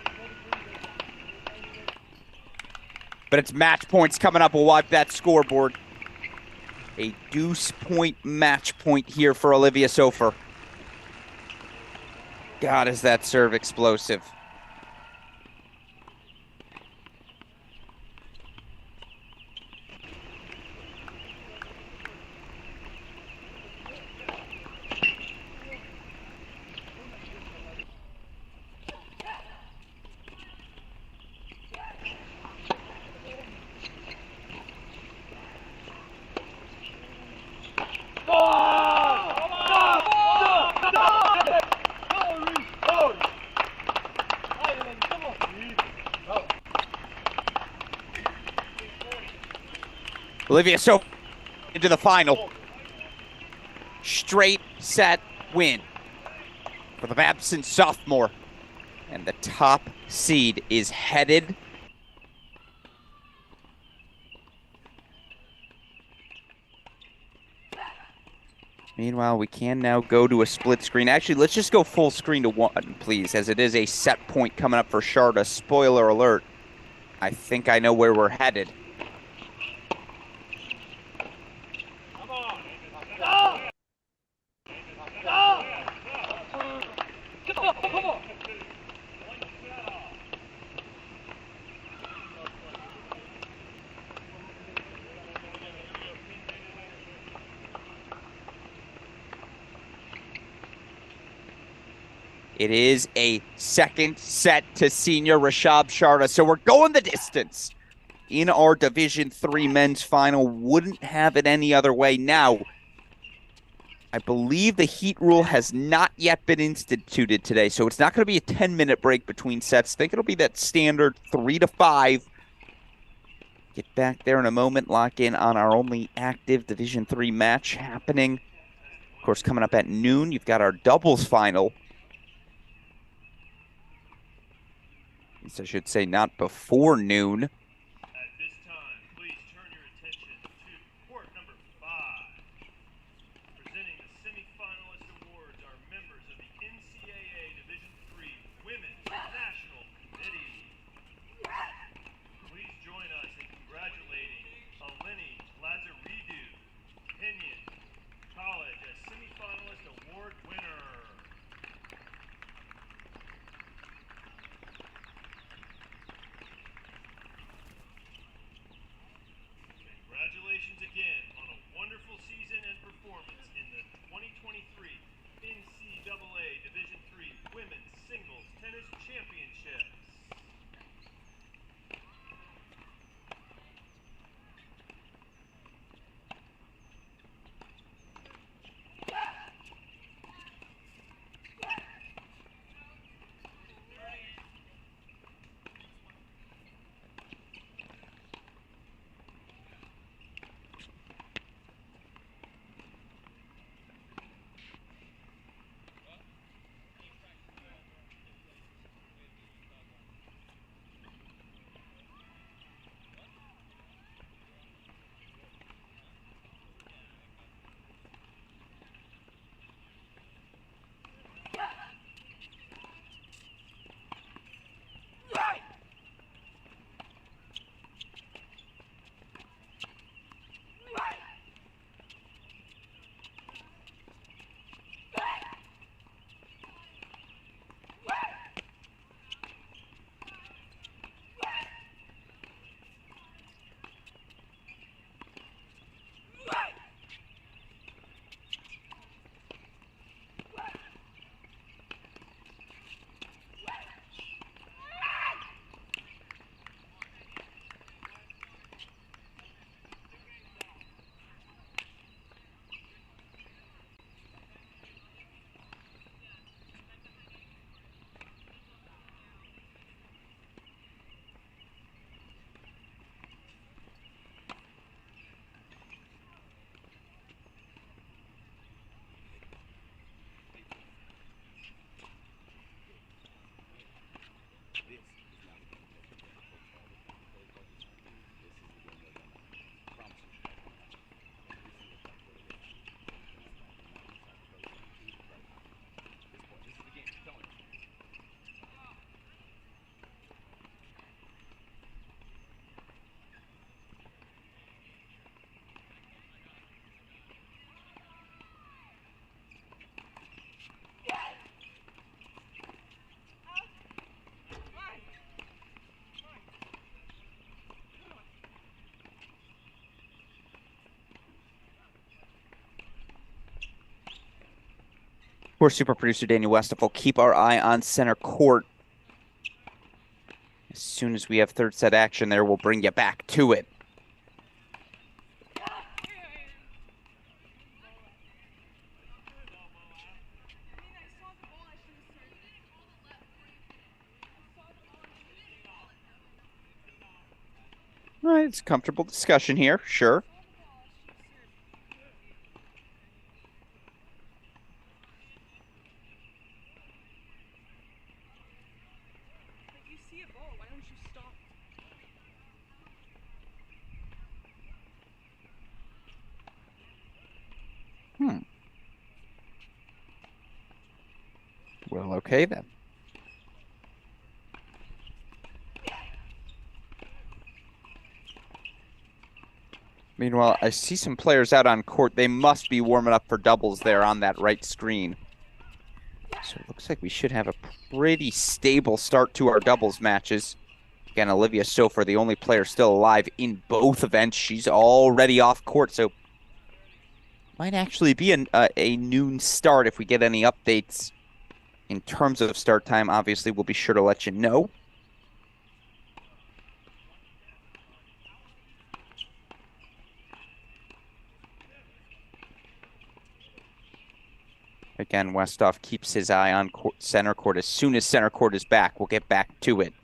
But it's match points coming up. We'll wipe that scoreboard. A deuce point match point here for Olivia Sofer. God, is that serve explosive. Olivia Sofer into the final. Straight set win for the absent sophomore. And the top seed is headed Meanwhile, we can now go to a split screen. Actually, let's just go full screen to one, please, as it is a set point coming up for Sharda. Spoiler alert. I think I know where we're headed. It is a second set to senior Rashab Sharda. So we're going the distance in our Division III men's final. Wouldn't have it any other way. Now, I believe the heat rule has not yet been instituted today, so it's not going to be a 10-minute break between sets. I think it'll be that standard 3 to 5. Get back there in a moment, lock in on our only active Division III match happening. Of course, coming up at noon, you've got our doubles final. I should say not before noon. At this time, please turn your attention to court number 5. Presenting the semifinalist awards are members of the Tennis Championships. We're super producer Daniel Westhoff will keep our eye on center court. As soon as we have third set action there, we'll bring you back to it. All right, it's a comfortable discussion here, sure. Well, okay then. Meanwhile, I see some players out on court. They must be warming up for doubles there on that right screen. So it looks like we should have a pretty stable start to our doubles matches. Again, Olivia Sofer, the only player still alive in both events. She's already off court, so might actually be a noon start if we get any updates in terms of start time. Obviously, we'll be sure to let you know. Again, Westhoff keeps his eye on center court. As soon as center court is back, we'll get back to it.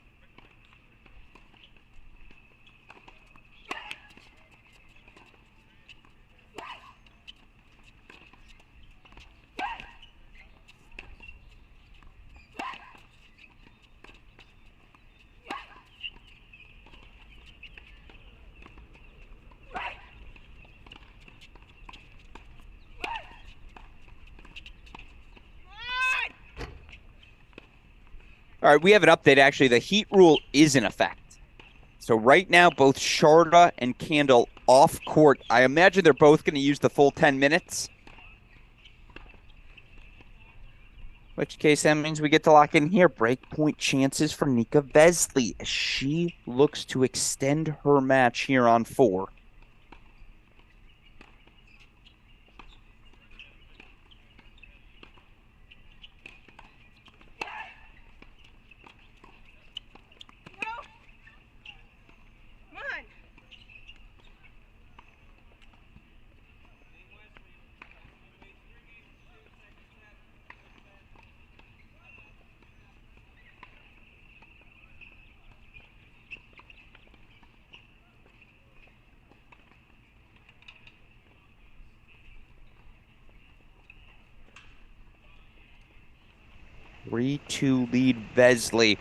All right, we have an update, actually. The heat rule is in effect. So right now, both Sharda and Candle off court. I imagine they're both going to use the full 10 minutes. Which case, that means we get to lock in here. Breakpoint chances for Nika Vesely as she looks to extend her match here on 4. 3-2 lead Vesley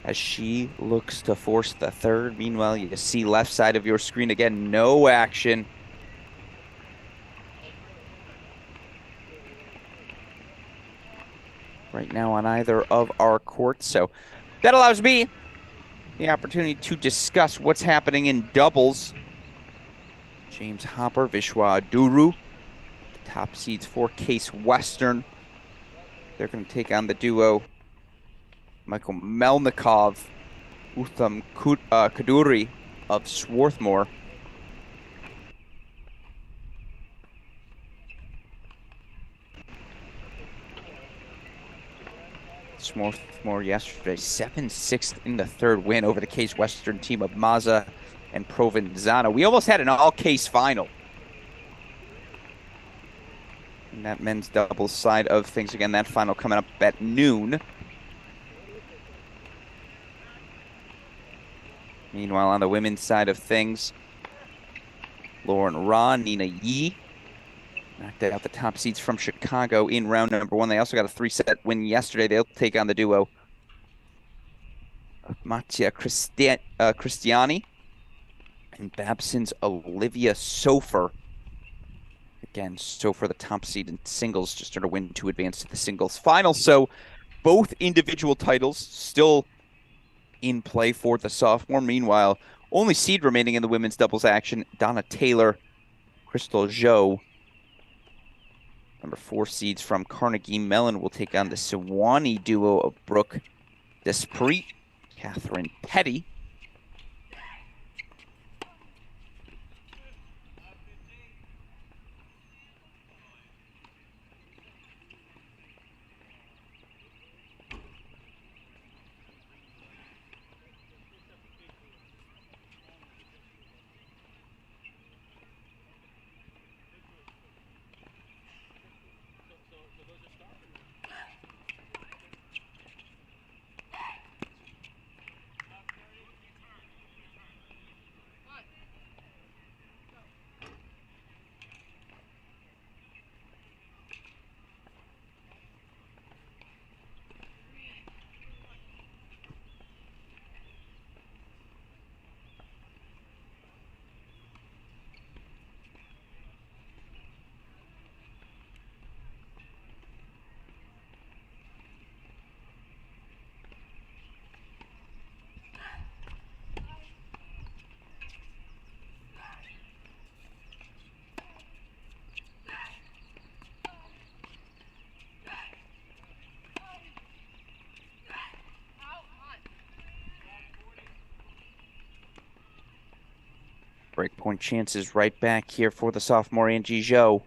as she looks to force the third. Meanwhile, you see left side of your screen again, no action. Right now on either of our courts. So that allows me the opportunity to discuss what's happening in doubles. James Hopper, Vishwa Duru, the top seeds for Case Western. They're going to take on the duo Michael Melnikov, Utham Kaduri of Swarthmore. Swarthmore yesterday, 7-6 in the third win over the Case Western team of Maza and Provenzano. We almost had an all-Case final in that men's doubles side of things. Again, that final coming up at noon. Meanwhile, on the women's side of things, Lauren Ra, Nina Yi knocked out the top seeds from Chicago in round number one. They also got a 3-set win yesterday. They'll take on the duo of Mattia Cristiani and Babson's Olivia Sofer. Again, Sofer, the top seed in singles, just earned a win to advance to the singles final. So both individual titles still in play for the sophomore. Meanwhile, only seed remaining in the women's doubles action, Donna Taylor, Crystal Zhou, number 4 seeds from Carnegie Mellon, will take on the Sewanee duo of Brooke Despret, Catherine Petty. Breakpoint chances right back here for the sophomore Angie Zhou.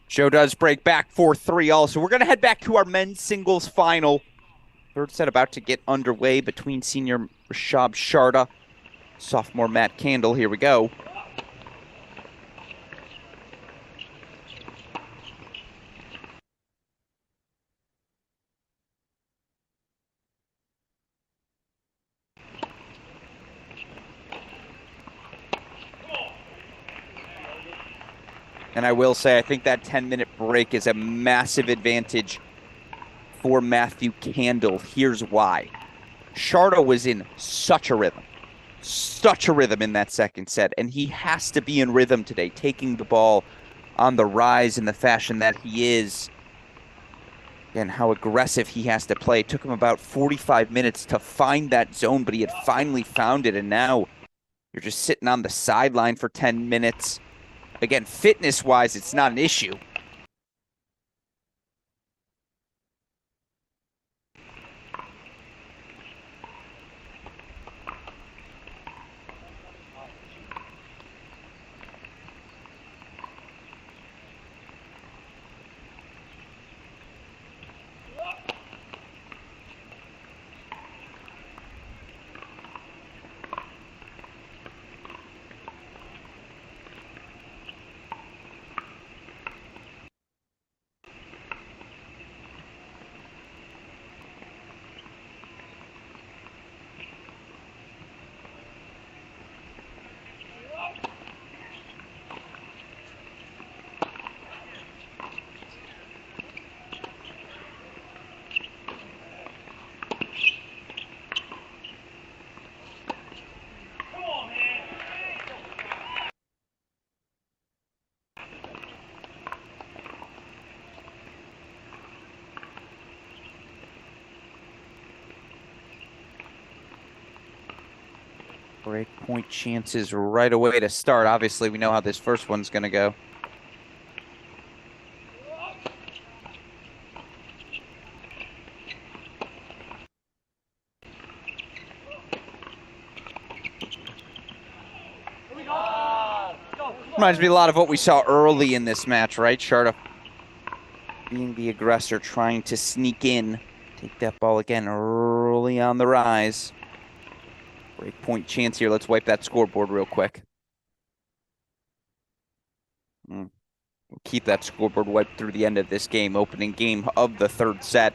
Zhou does break back 4-3 also. We're going to head back to our men's singles final. Third set about to get underway between senior Rashab Sharda, sophomore Matt Candle. Here we go. And I will say, I think that 10-minute break is a massive advantage for Matthew Candle. Here's why. Sharda was in such a rhythm in that second set, and he has to be in rhythm today, taking the ball on the rise in the fashion that he is, and how aggressive he has to play. It took him about 45 minutes to find that zone, but he had finally found it, and now you're just sitting on the sideline for 10 minutes. Again, fitness-wise, it's not an issue. Break point chances right away to start. Obviously, we know how this first one's going to go. Reminds me a lot of what we saw early in this match, right? Sharda being the aggressor, trying to sneak in. Take that ball again early on the rise. Break point chance here. Let's wipe that scoreboard real quick. We'll keep that scoreboard wiped through the end of this game. Opening game of the third set.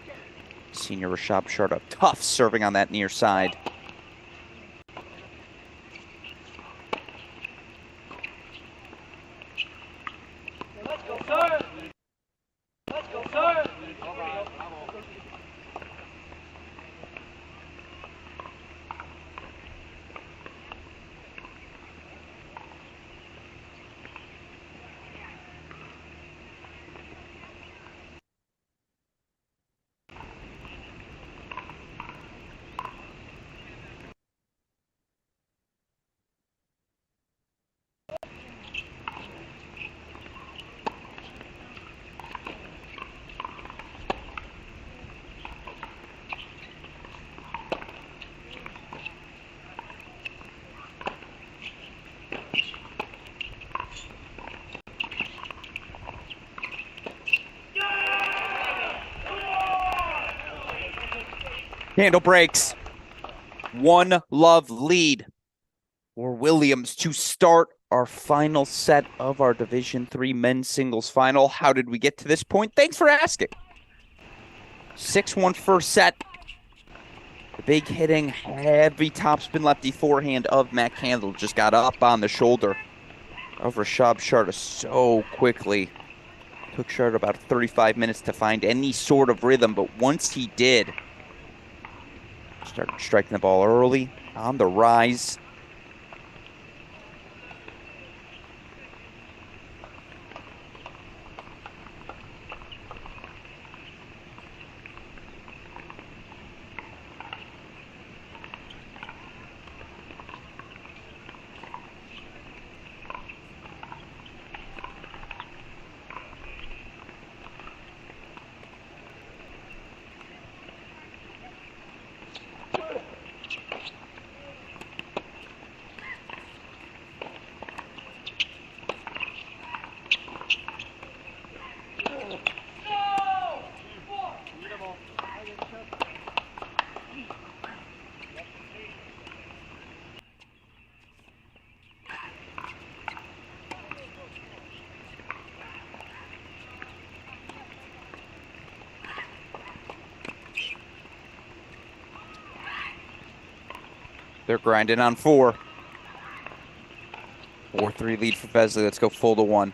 Senior Rashab Sharda, tough serving on that near side. Let's go, sir. Let's go, sir. Handle breaks. 1-love lead for Williams to start our final set of our Division III men's singles final. How did we get to this point? Thanks for asking. 6-1 first set. The big hitting, heavy topspin lefty forehand of Matt Candle just got up on the shoulder of Rashab Sharda so quickly. Took Sharda about 35 minutes to find any sort of rhythm, but once he did, started striking the ball early, on the rise. They're grinding on 4. 4-3 lead for Vesley. Let's go full to 1.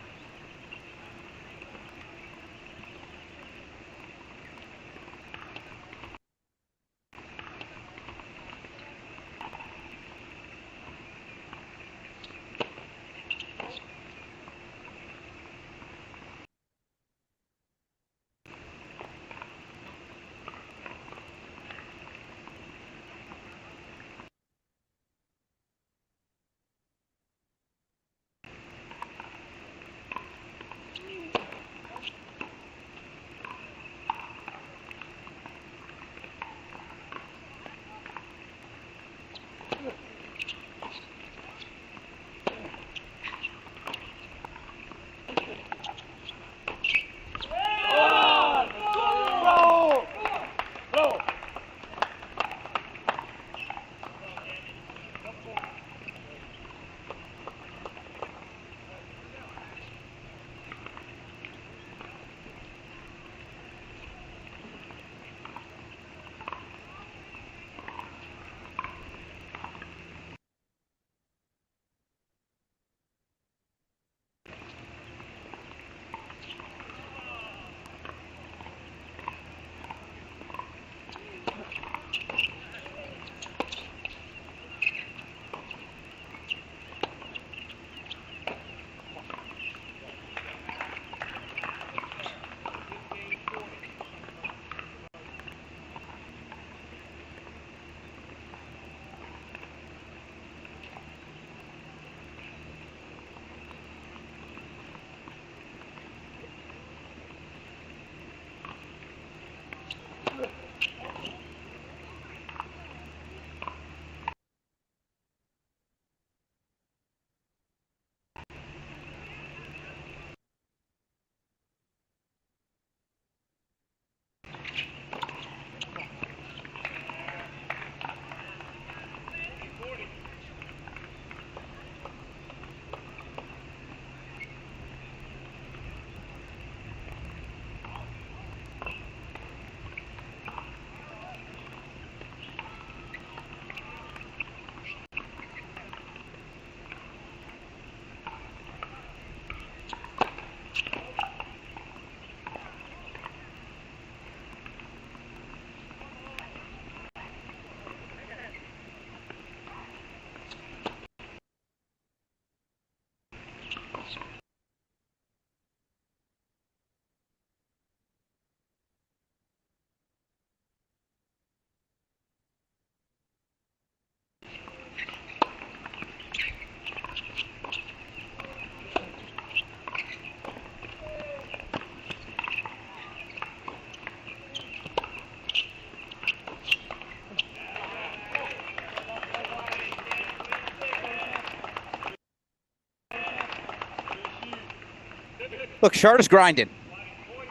Look, Sharda's grinding.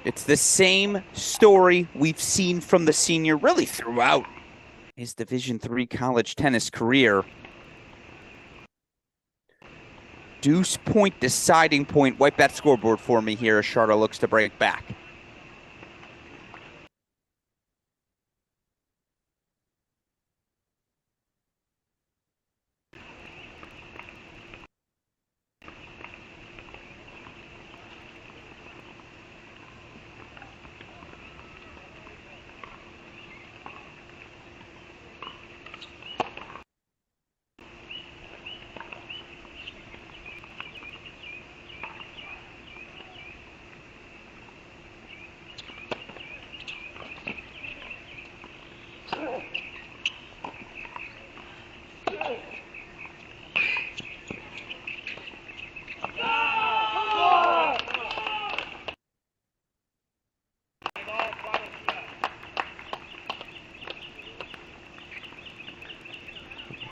It's the same story we've seen from the senior really throughout his Division III college tennis career. Deuce point, deciding point. Wipe that scoreboard for me here as Sharda looks to break back.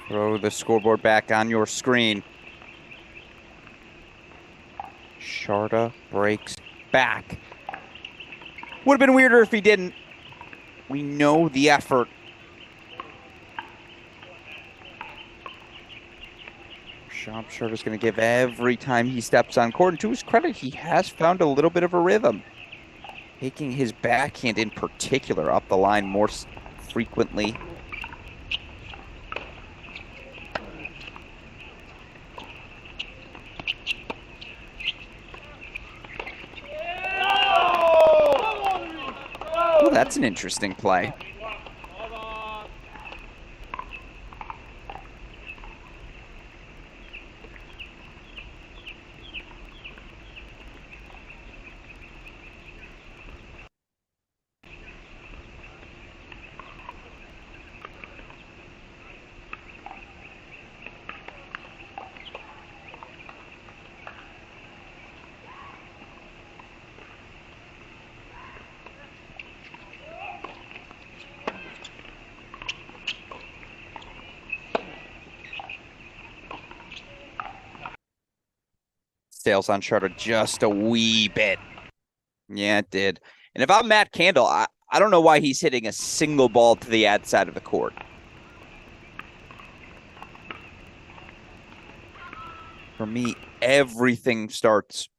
Throw the scoreboard back on your screen. Sharda breaks back. Would have been weirder if he didn't. We know the effort. Sharda's going to give every time he steps on court. And to his credit, he has found a little bit of a rhythm. Taking his backhand in particular up the line more frequently. Oh, that's an interesting play. Sails on Sharda just a wee bit. Yeah, it did. And if I'm Matt Candle, I don't know why he's hitting a single ball to the ad side of the court. For me, everything starts.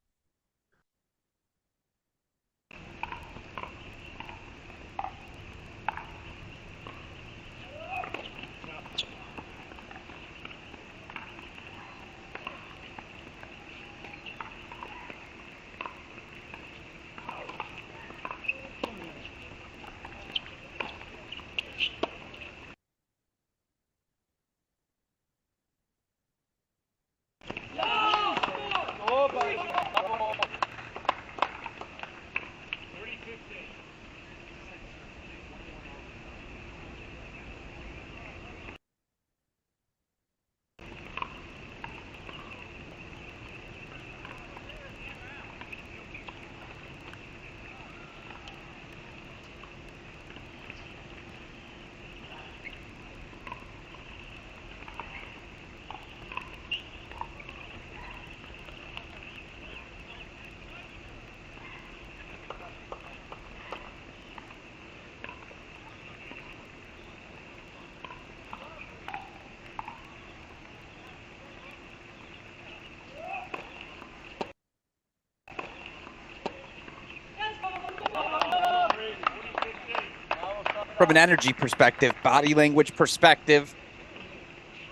From an energy perspective, body language perspective,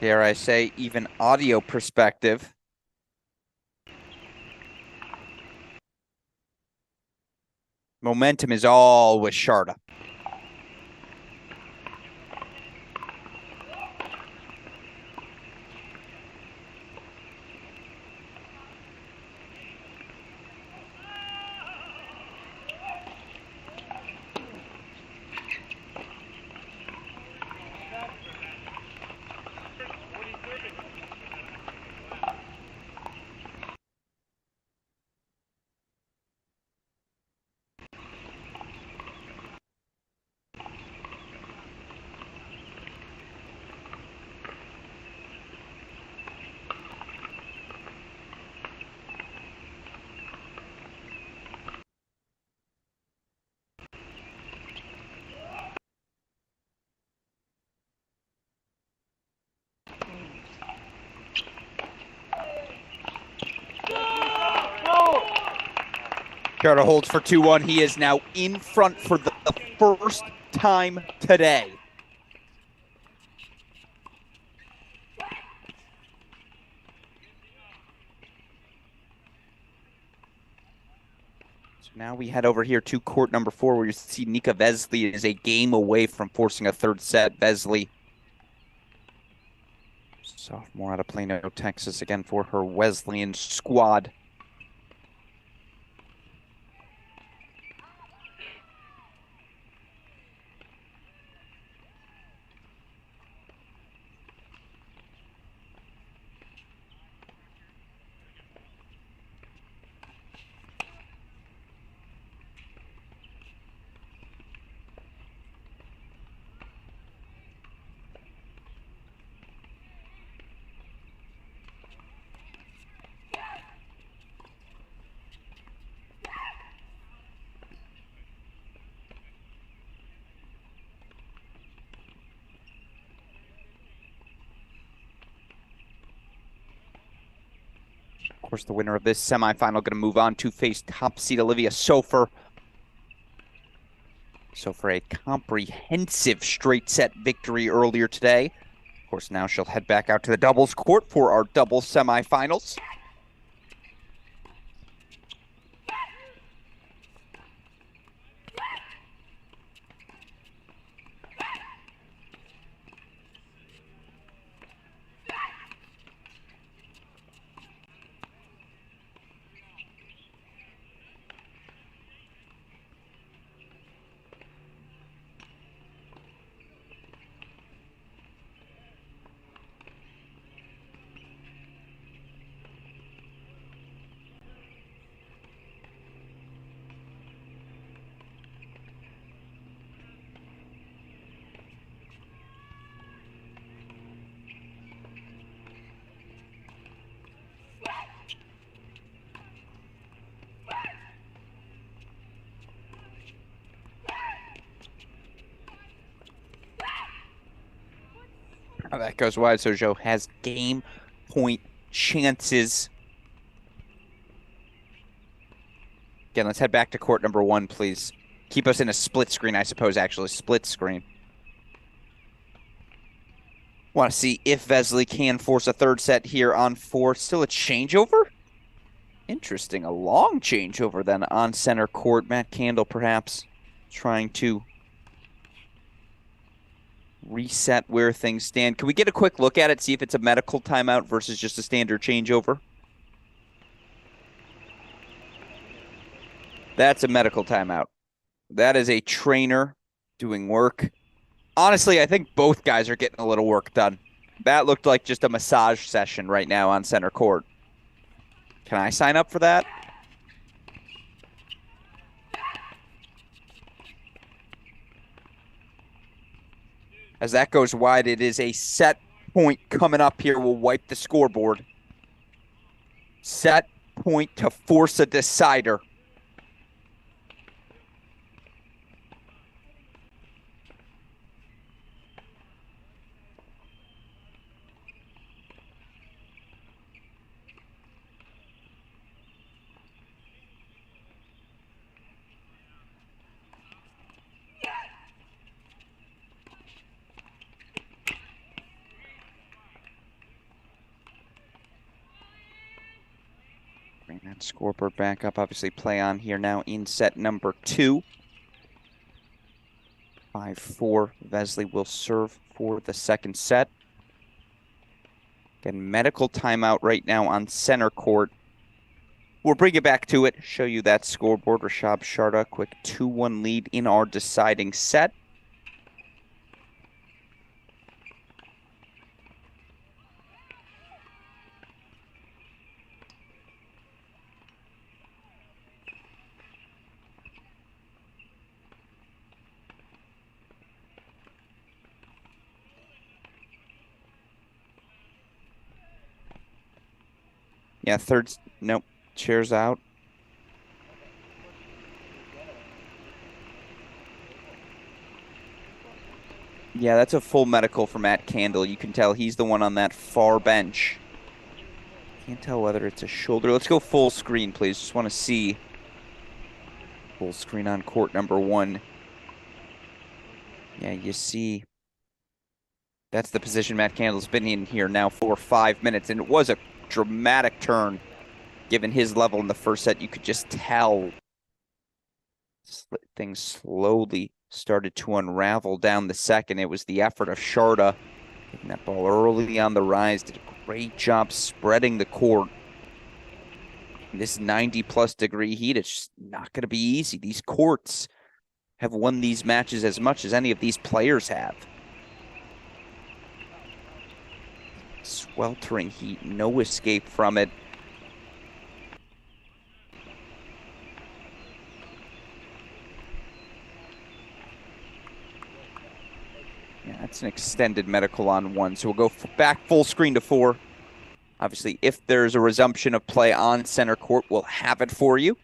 dare I say, even audio perspective, momentum is all with Sharda. Sharda holds for 2-1. He is now in front for the first time today. So now we head over here to court number 4, where you see Nika Vesely is a game away from forcing a third set. Vesely, sophomore out of Plano, Texas, again for her Wesleyan squad. Of course, the winner of this semifinal going to move on to face top seed Olivia Sofer. Sofer, a comprehensive straight set victory earlier today. Of course, now she'll head back out to the doubles court for our doubles semifinals. Oh, that goes wide, so Zhou has game point chances. Again, let's head back to court number 1, please. Keep us in a split screen, I suppose, actually. Split screen. Want to see if Vesely can force a third set here on 4. Still a changeover? Interesting. A long changeover then on center court. Matt Candle perhaps trying to reset where things stand. Can we get a quick look at it, see if it's a medical timeout versus just a standard changeover? That's a medical timeout. That is a trainer doing work. Honestly, I think both guys are getting a little work done. That looked like just a massage session right now on center court. Can I sign up for that? As that goes wide, it is a set point coming up here. We'll wipe the scoreboard. Set point to force a decider. Bring that scoreboard back up. Obviously, play on here now in set number 2. 5-4. Vesely will serve for the second set. Again, medical timeout right now on center court. We'll bring it back to it, show you that scoreboard. Rashab Sharda, quick 2-1 lead in our deciding set. Yeah, third, nope, chairs out. Yeah, that's a full medical for Matt Candle. You can tell he's the one on that far bench. Can't tell whether it's a shoulder. Let's go full screen, please. Just want to see Full screen on court number 1. Yeah, you see, that's the position Matt Candle's been in here now for 5 minutes, and it was a dramatic turn given his level in the first set. You could just tell things slowly started to unravel down the second. It was the effort of Sharda getting that ball early on the rise, did a great job spreading the court. This 90-plus degree heat, it's just not going to be easy. These courts have won these matches as much as any of these players have. Sweltering heat, no escape from it. Yeah, that's an extended medical on 1. So we'll go back full screen to 4. Obviously, if there's a resumption of play on center court, we'll have it for you.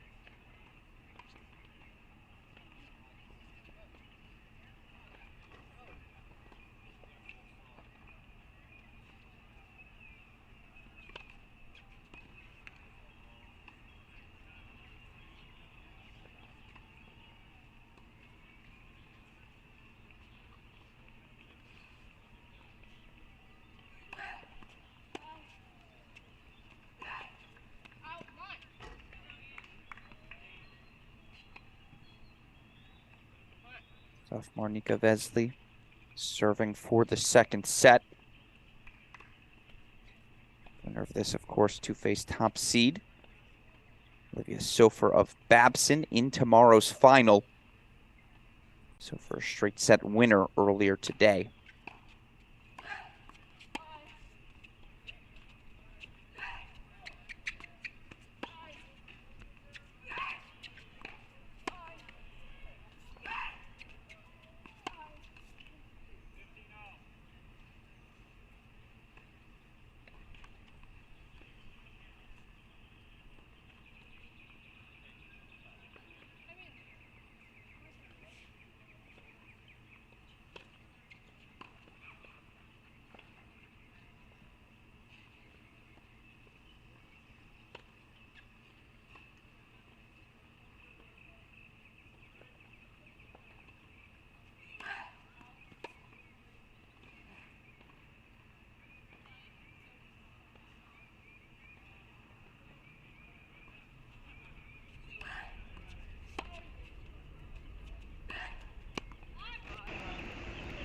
Sophomore Nika Vesely serving for the second set. Winner of this, of course, to face top seed Olivia Sofer of Babson in tomorrow's final. Sofer, a straight set winner earlier today.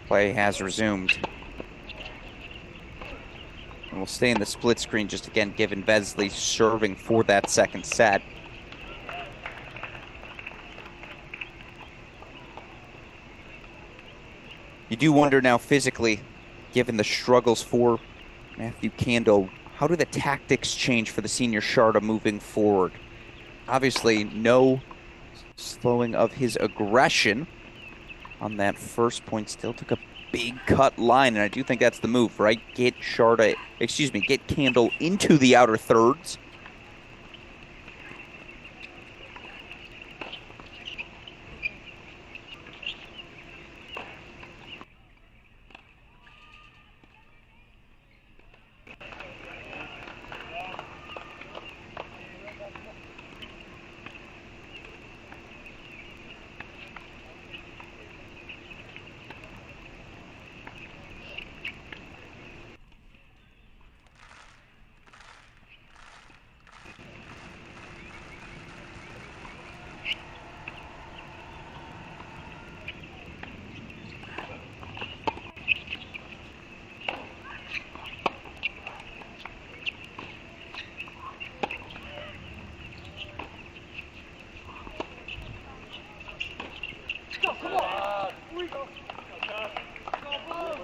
Play has resumed. And we'll stay in the split screen just again, given Vesely serving for that second set. You do wonder now physically, given the struggles for Matthew Candle, how do the tactics change for the senior Sharda moving forward? Obviously, no slowing of his aggression on that first point. Still took a big cut line, and I do think that's the move, right? Get Candle into the outer thirds.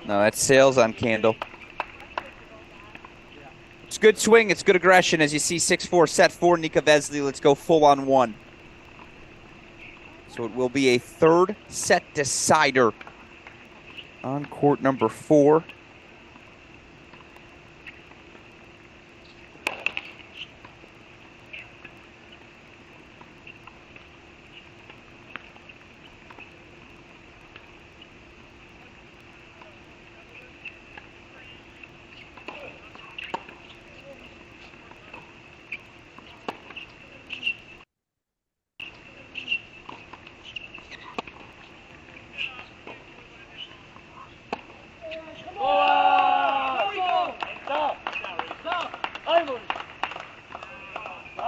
No, that's sails on Candle. It's good swing. It's good aggression. As you see, 6-4, set 4, Nika Vesely. Let's go full on 1. So it will be a third set decider on court number 4.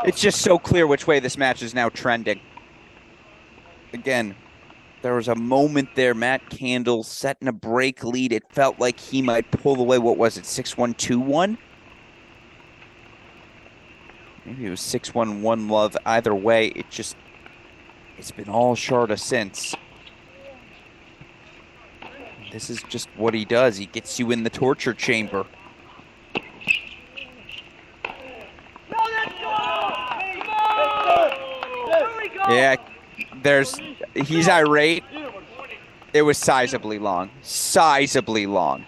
It's just so clear which way this match is now trending. Again, there was a moment there, Matt Candle setting a break lead. It felt like he might pull away. What was it, 6-1, 2-1? Maybe it was 6-1, 1 love. Either way, it's been all Sharda since. This is just what he does. He gets you in the torture chamber. Yeah, he's irate. It was sizably long. Sizably long.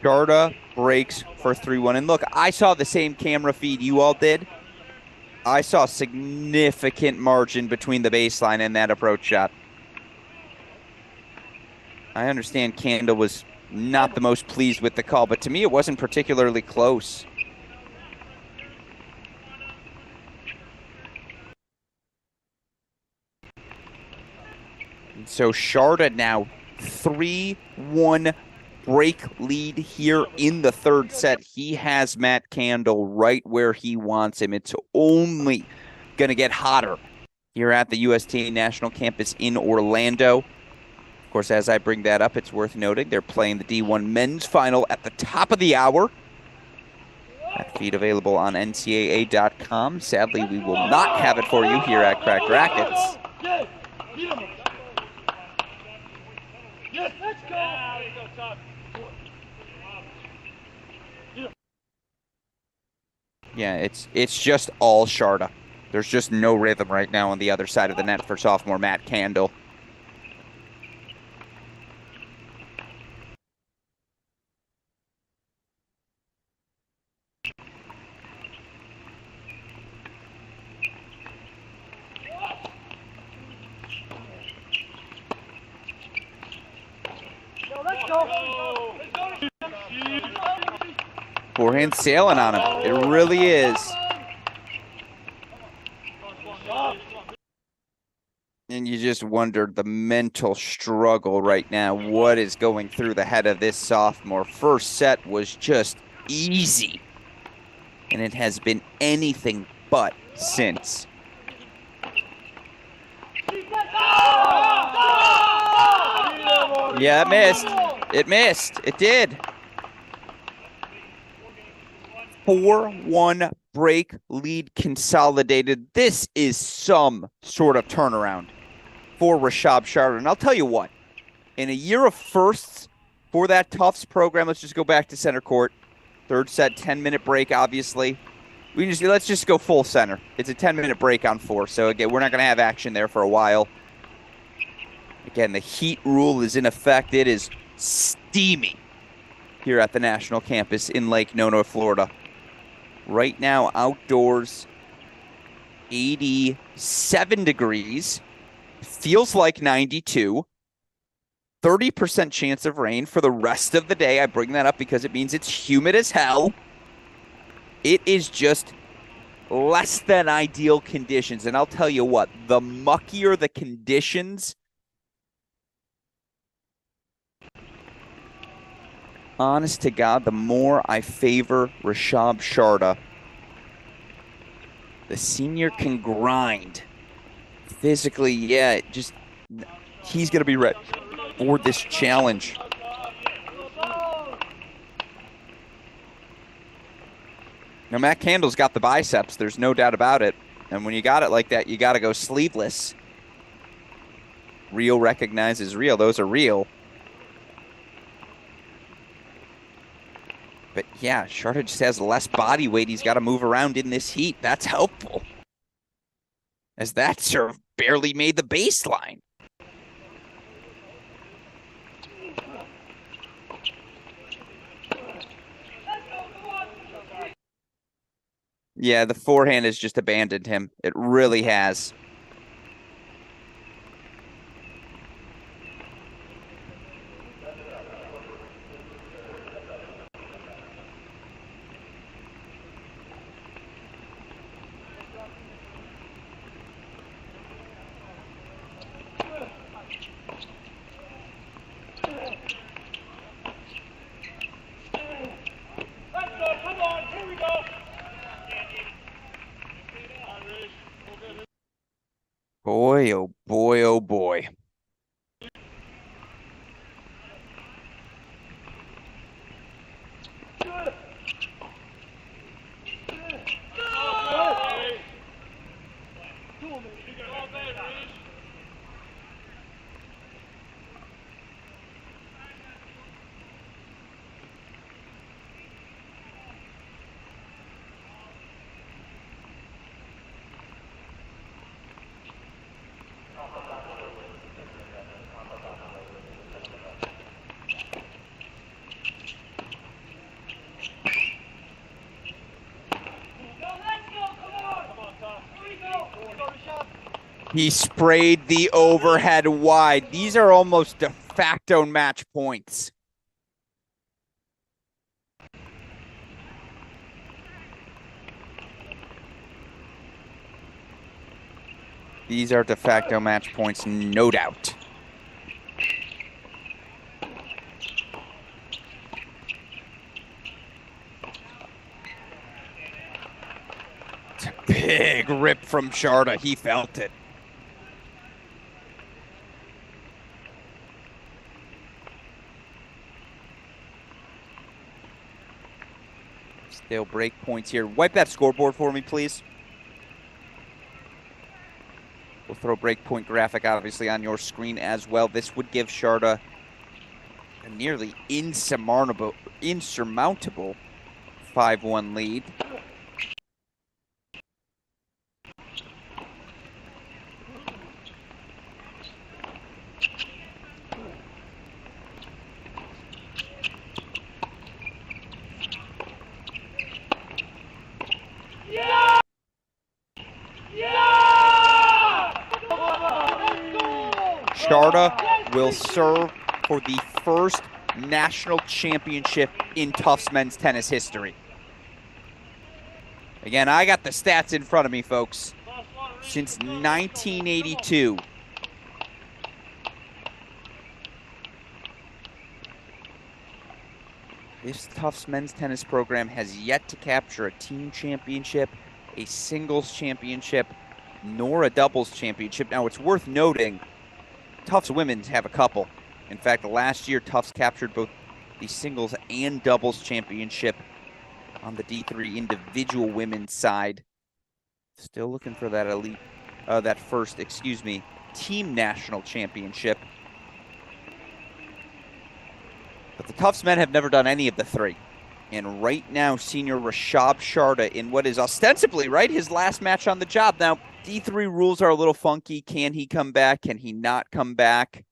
Sharda breaks for 3-1. And look, I saw the same camera feed you all did. I saw significant margin between the baseline and that approach shot. I understand Candle was not the most pleased with the call, but to me it wasn't particularly close. And so Sharda now 3-1 break lead here in the third set. He has Matt Candle right where he wants him. It's only going to get hotter here at the USTA National Campus in Orlando. Of course, as I bring that up, it's worth noting they're playing the D1 men's final at the top of the hour. That feed available on NCAA.com. Sadly, we will not have it for you here at Cracked Rackets. Let's go! Yeah, it's just all Sharda. There's just no rhythm right now on the other side of the net for sophomore Matt Candle. Forehand sailing on him. It really is. And you just wonder the mental struggle right now. What is going through the head of this sophomore? First set was just easy. And it has been anything but since. Yeah, it missed. It missed. It did. 4-1 break lead consolidated. This is some sort of turnaround for Rashab Sharda. And I'll tell you what, in a year of firsts for that Tufts program, let's just go back to center court. Third set, 10-minute break, obviously. Let's just go full center. It's a 10-minute break on 4. So again, we're not going to have action there for a while. Again, the heat rule is in effect. It is steamy here at the National Campus in Lake Nona, Florida. Right now, outdoors, 87 degrees. Feels like 92. 30% chance of rain for the rest of the day. I bring that up because it means it's humid as hell. It is just less than ideal conditions. And I'll tell you what, the muckier the conditions, honest to God, the more I favor Rashab Sharda. The senior can grind. Physically, yeah, he's going to be ready for this challenge. Now, Matt Candle's got the biceps. There's no doubt about it. And when you got it like that, you got to go sleeveless. Real recognizes real. Those are real. But yeah, Sharda just has less body weight. He's got to move around in this heat. That's helpful, as that serve barely made the baseline. Yeah, the forehand has just abandoned him. It really has. Let's go, come on, here we go. Boy, oh boy, oh boy. He sprayed the overhead wide. These are almost de facto match points. These are de facto match points, no doubt. It's a big rip from Sharda. He felt it. Still break points here. Wipe that scoreboard for me, please. We'll throw breakpoint graphic obviously on your screen as well. This would give Sharda a nearly insurmountable 5-1 lead. Yeah! Yeah! Sharda will serve for the first national championship in Tufts men's tennis history. Again, I got the stats in front of me, folks. Since 1982, this Tufts men's tennis program has yet to capture a team championship, a singles championship, nor a doubles championship. Now, it's worth noting, Tufts women's have a couple. In fact, last year, Tufts captured both the singles and doubles championship on the D3 individual women's side. Still looking for that elite, that first, team national championship. But the Tufts men have never done any of the three. And right now, senior Rashab Sharda in what is ostensibly, right, his last match on the job. Now, D3 rules are a little funky. Can he come back? Can he not come back?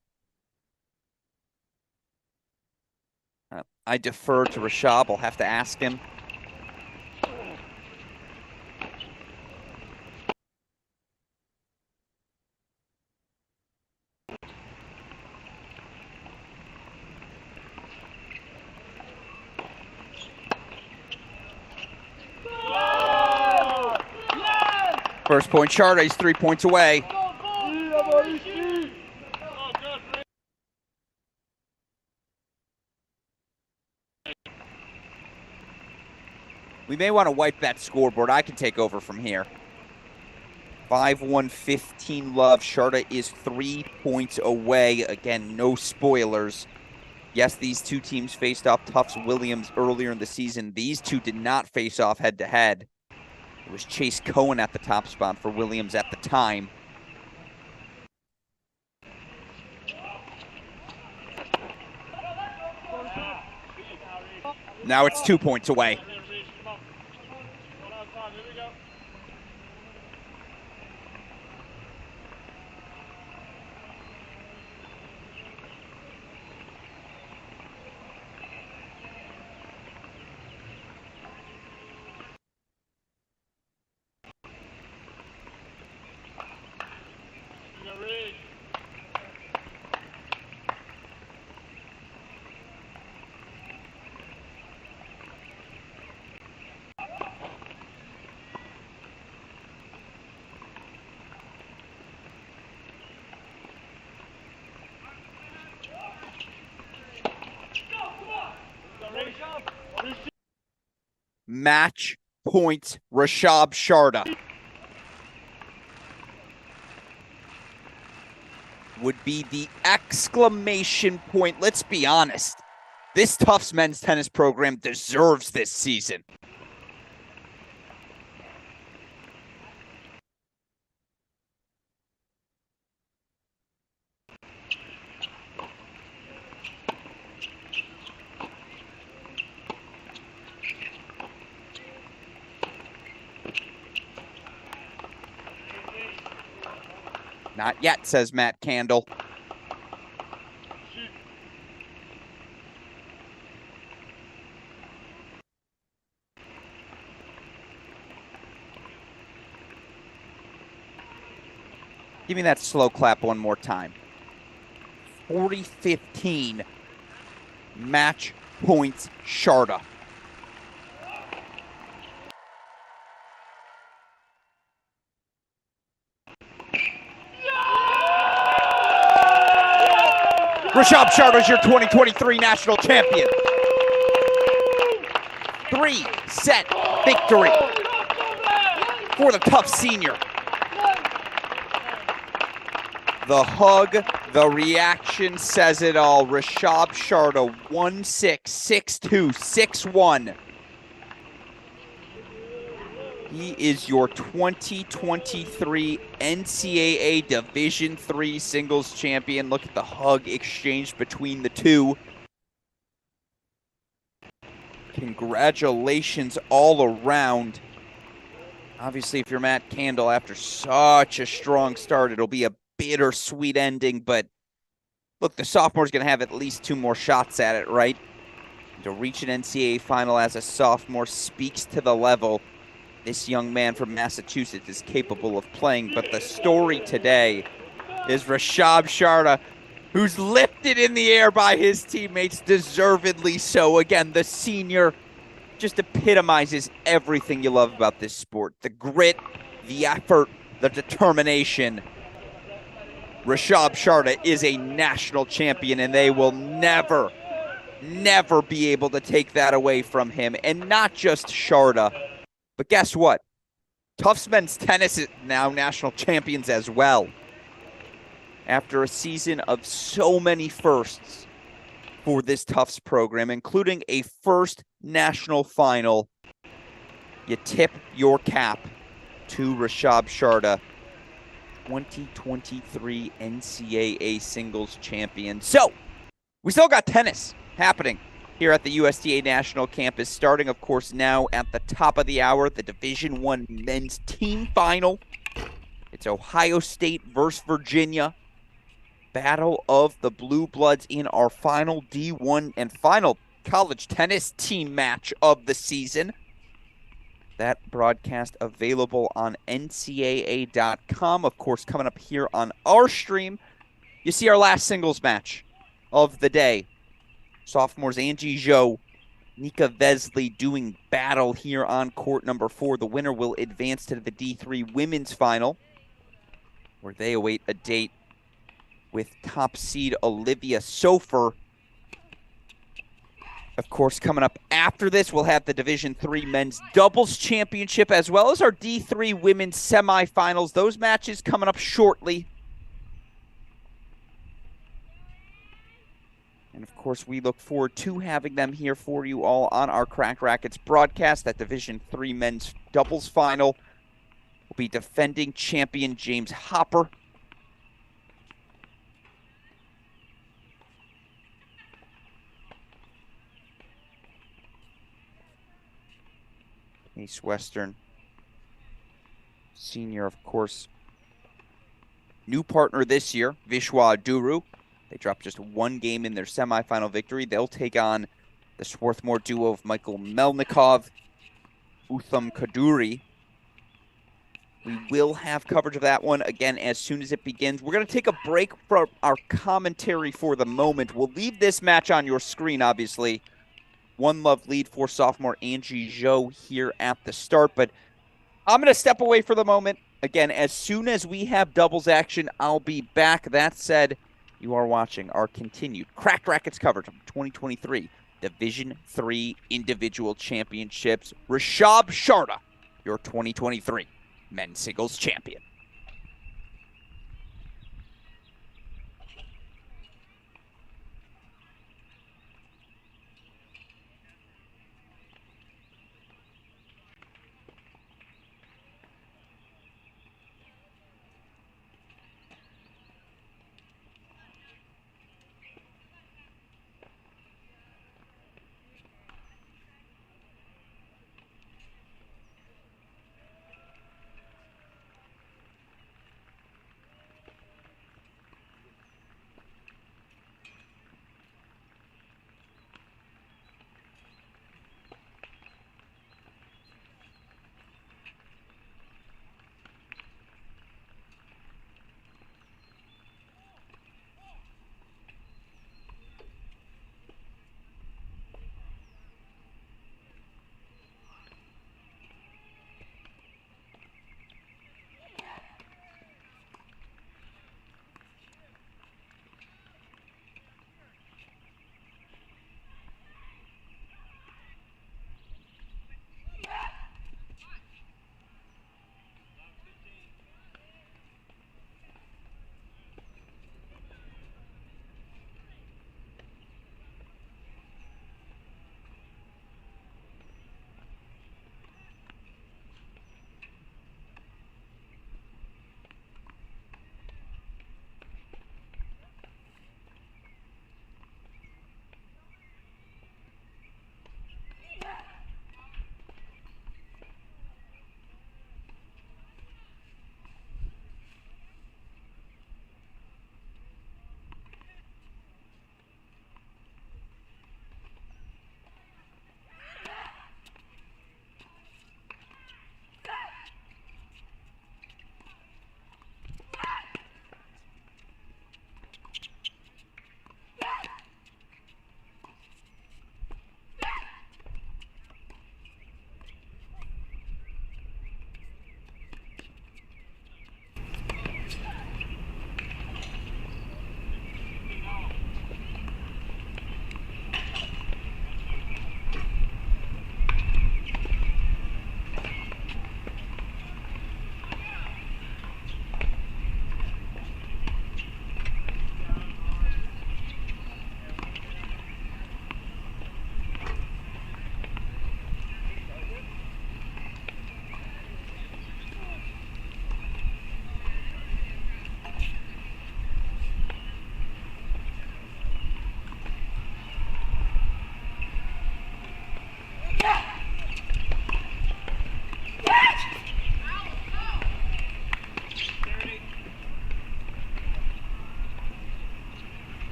I defer to Rashab. I'll have to ask him. First point, Sharda. He's 3 points away. We may want to wipe that scoreboard. I can take over from here. 5-1, 15 love. Sharda is 3 points away. Again, no spoilers. Yes, these two teams faced off Tufts Williams earlier in the season. These two did not face off head-to-head. It was Chase Cohen at the top spot for Williams at the time. Now it's 2 points away. match points Rashab Sharda. Would be the exclamation point. Let's be honest. This Tufts men's tennis program deserves this season. Not yet, says Matt Candle. Give me that slow clap one more time. 40-15. Match points Sharda. Rashab Sharda is your 2023 national champion. 3-set victory for the Tufts senior. The hug, the reaction says it all. Rashab Sharda 1-6, 6-2, 6-1. He is your 2023 NCAA Division III singles champion. Look at the hug exchange between the two. Congratulations all around. Obviously, if you're Matt Candle, after such a strong start, it'll be a bittersweet ending. But look, the sophomore's going to have at least 2 more shots at it, right? To reach an NCAA final as a sophomore speaks to the level this young man from Massachusetts is capable of playing. But the story today is Rashab Sharda, who's lifted in the air by his teammates, deservedly so. Again, the senior just epitomizes everything you love about this sport. The grit, the effort, the determination. Rashab Sharda is a national champion, and they will never be able to take that away from him. And not just Sharda, but guess what? Tufts men's tennis is now national champions as well. After a season of so many firsts for this Tufts program, including a first national final, you tip your cap to Rashab Sharda, 2023 NCAA singles champion. So, we still got tennis happening here at the USTA National Campus, starting, of course, now at the top of the hour, the Division I men's team final. It's Ohio State versus Virginia. Battle of the Blue Bloods in our final D1 and final college tennis team match of the season. That broadcast available on NCAA.com. Of course, coming up here on our stream, you see our last singles match of the day. Sophomores Angie Zhou, Nika Vesley doing battle here on court number 4. The winner will advance to the D3 women's final, where they await a date with top seed Olivia Sofer. Of course, coming up after this, we'll have the Division III men's doubles championship, as well as our D3 women's semifinals. Those matches coming up shortly. And of course, we look forward to having them here for you all on our Crack Rackets broadcast. That Division III men's doubles final will be defending champion James Hopper. Case Western senior, of course. New partner this year, Vishwa Duru. They dropped just 1 game in their semifinal victory. They'll take on the Swarthmore duo of Michael Melnikov, Utham Kaduri. We will have coverage of that one again as soon as it begins. We're going to take a break from our commentary for the moment. We'll leave this match on your screen, obviously. 1-love lead for sophomore Angie Zhou here at the start, but I'm going to step away for the moment. Again, as soon as we have doubles action, I'll be back. That said, you are watching our continued Cracked Rackets coverage of 2023 Division III individual championships. Sharda, your 2023 men's singles champion.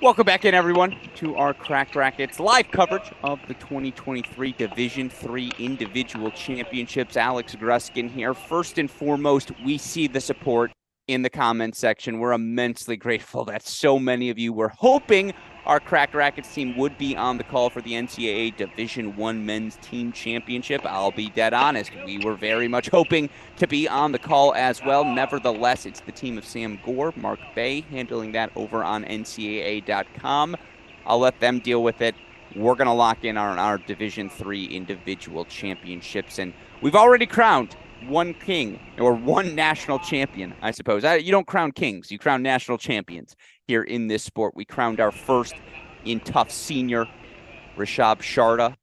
Welcome back in, everyone, to our Cracked Rackets live coverage of the 2023 Division III Individual Championships. Alex Gruskin here. First and foremost, we see the support in the comments section. We're immensely grateful that so many of you were hoping our Cracked Rackets team would be on the call for the NCAA Division I Men's Team Championship. I'll be dead honest. We were very much hoping to be on the call as well. Nevertheless, it's the team of Sam Gore, Mark Bay, handling that over on NCAA.com. I'll let them deal with it. We're going to lock in on our Division III individual championships. And we've already crowned one king, or one national champion, I suppose. You don't crown kings, you crown national champions here in this sport. We crowned our first in tough senior, Rishab Sharda.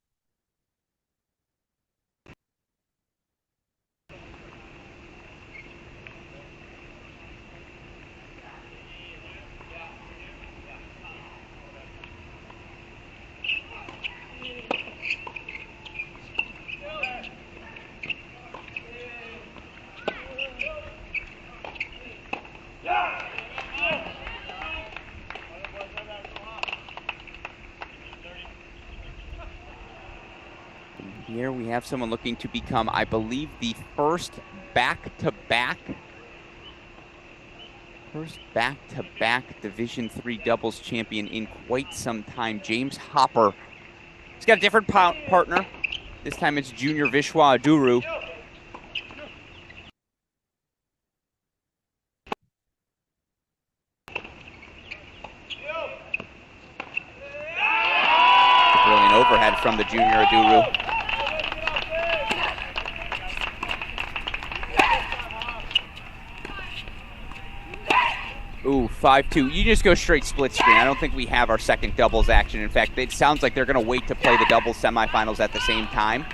Here we have someone looking to become, I believe, the first back-to-back Division III doubles champion in quite some time. James Hopper. He's got a different partner. This time it's junior Vishwa Aduru. Brilliant overhead from the junior Aduru. Ooh, 5-2. You just go straight split screen. I don't think we have our second doubles action. In fact, it sounds like they're going to wait to play the doubles semifinals at the same time.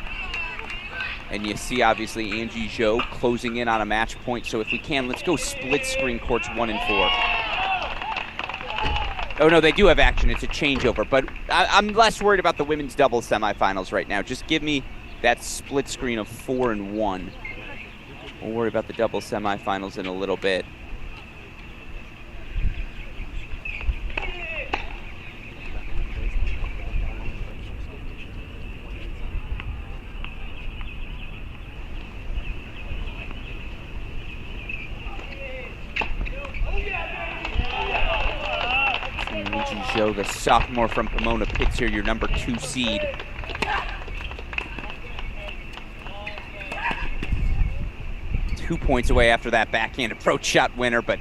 And you see, obviously, Angie Zhou closing in on a match point. So if we can, let's go split screen courts 1 and 4. Oh, no, they do have action. It's a changeover. But I'm less worried about the women's doubles semifinals right now. Just give me that split screen of 4 and 1. We'll worry about the doubles semifinals in a little bit. Joe, the sophomore from Pomona Pitts here, your number 2 seed. Two points away after that backhand approach shot winner, but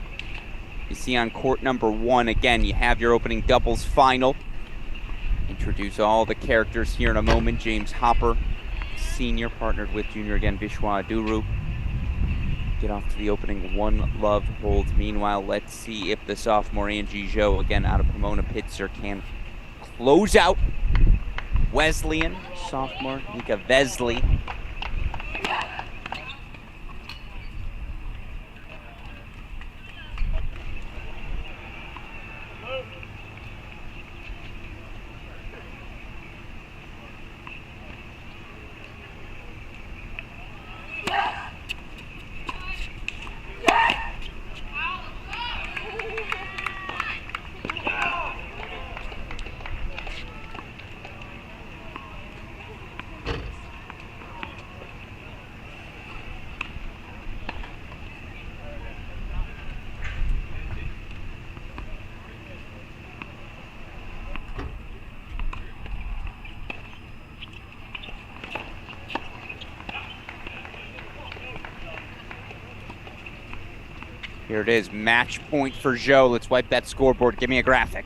you see on court number 1, again, you have your opening doubles final. Introduce all the characters here in a moment. James Hopper, senior, partnered with junior again, Vishwa Aduru. Get off to the opening One Love holds. Meanwhile, let's see if the sophomore Angie Zhou, again out of Pomona Pitzer, can close out Wesleyan. Sophomore Nika Vesley. Here it is, match point for Zhou. Let's wipe that scoreboard. Give me a graphic.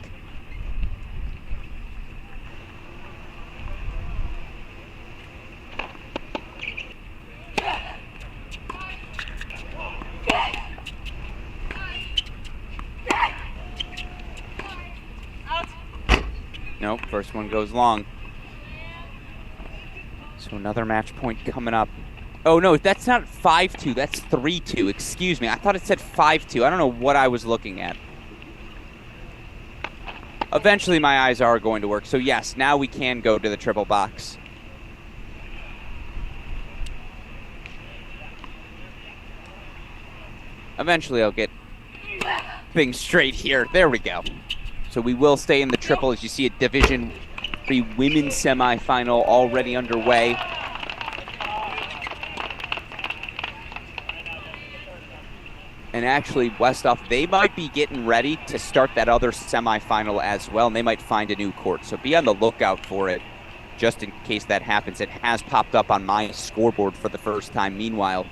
Nope, first one goes long. So another match point coming up. Oh, no, that's not 5-2. That's 3-2. Excuse me. I thought it said 5-2. I don't know what I was looking at. Eventually, my eyes are going to work. So, yes, now we can go to the triple box. Eventually, I'll get things straight here. There we go. So we will stay in the triple as you see a Division III women's semifinal already underway. And actually, Westhoff, they might be getting ready to start that other semifinal as well, and they might find a new court. So be on the lookout for it, just in case that happens. It has popped up on my scoreboard for the first time. Meanwhile,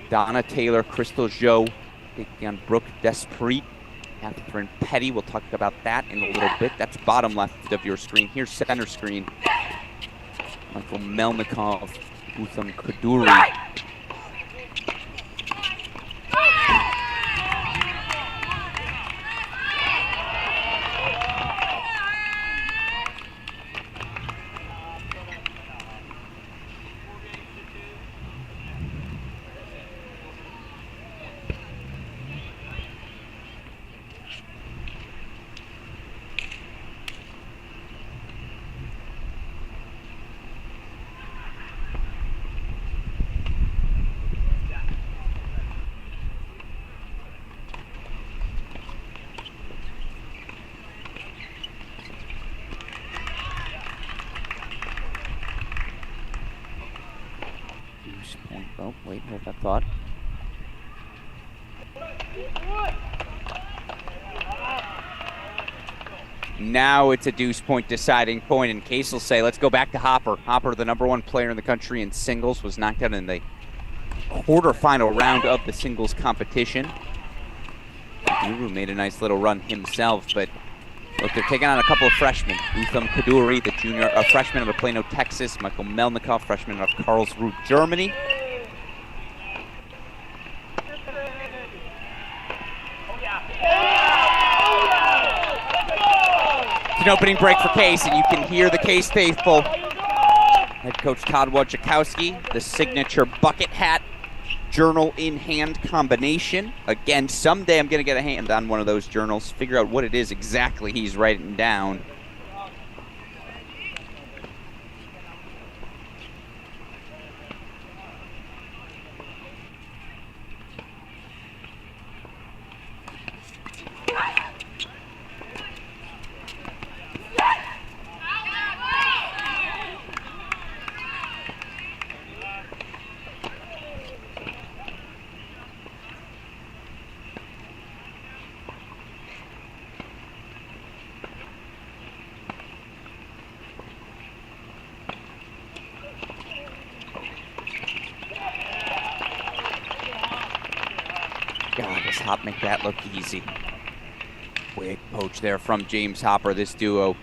Donna Taylor, Crystal Zhou taking on Brooke Despret, Catherine Petty. We'll talk about that in a little bit. That's bottom left of your screen. Here's center screen. Michael Melnikov, Utham Kaduri. Oh, wait, hold that thought. Now it's a deuce point deciding point, and Case will say, let's go back to Hopper. Hopper, the #1 player in the country in singles, was knocked out in the quarterfinal round of the singles competition. Guru made a nice little run himself, but look, they're taking on a couple of freshmen. Utham Kaduri, the junior, a freshman out of Plano, Texas. Michael Melnikov, freshman out of Karlsruhe, Germany. It's an opening break for Case, and you can hear the Case faithful. Head coach Todd Wojciechowski, the signature bucket hat, journal in hand combination. Again, someday I'm going to get a hand on one of those journals, figure out what it is exactly he's writing down. God, does Hop make that look easy? Quick poach there from James Hopper, this duo.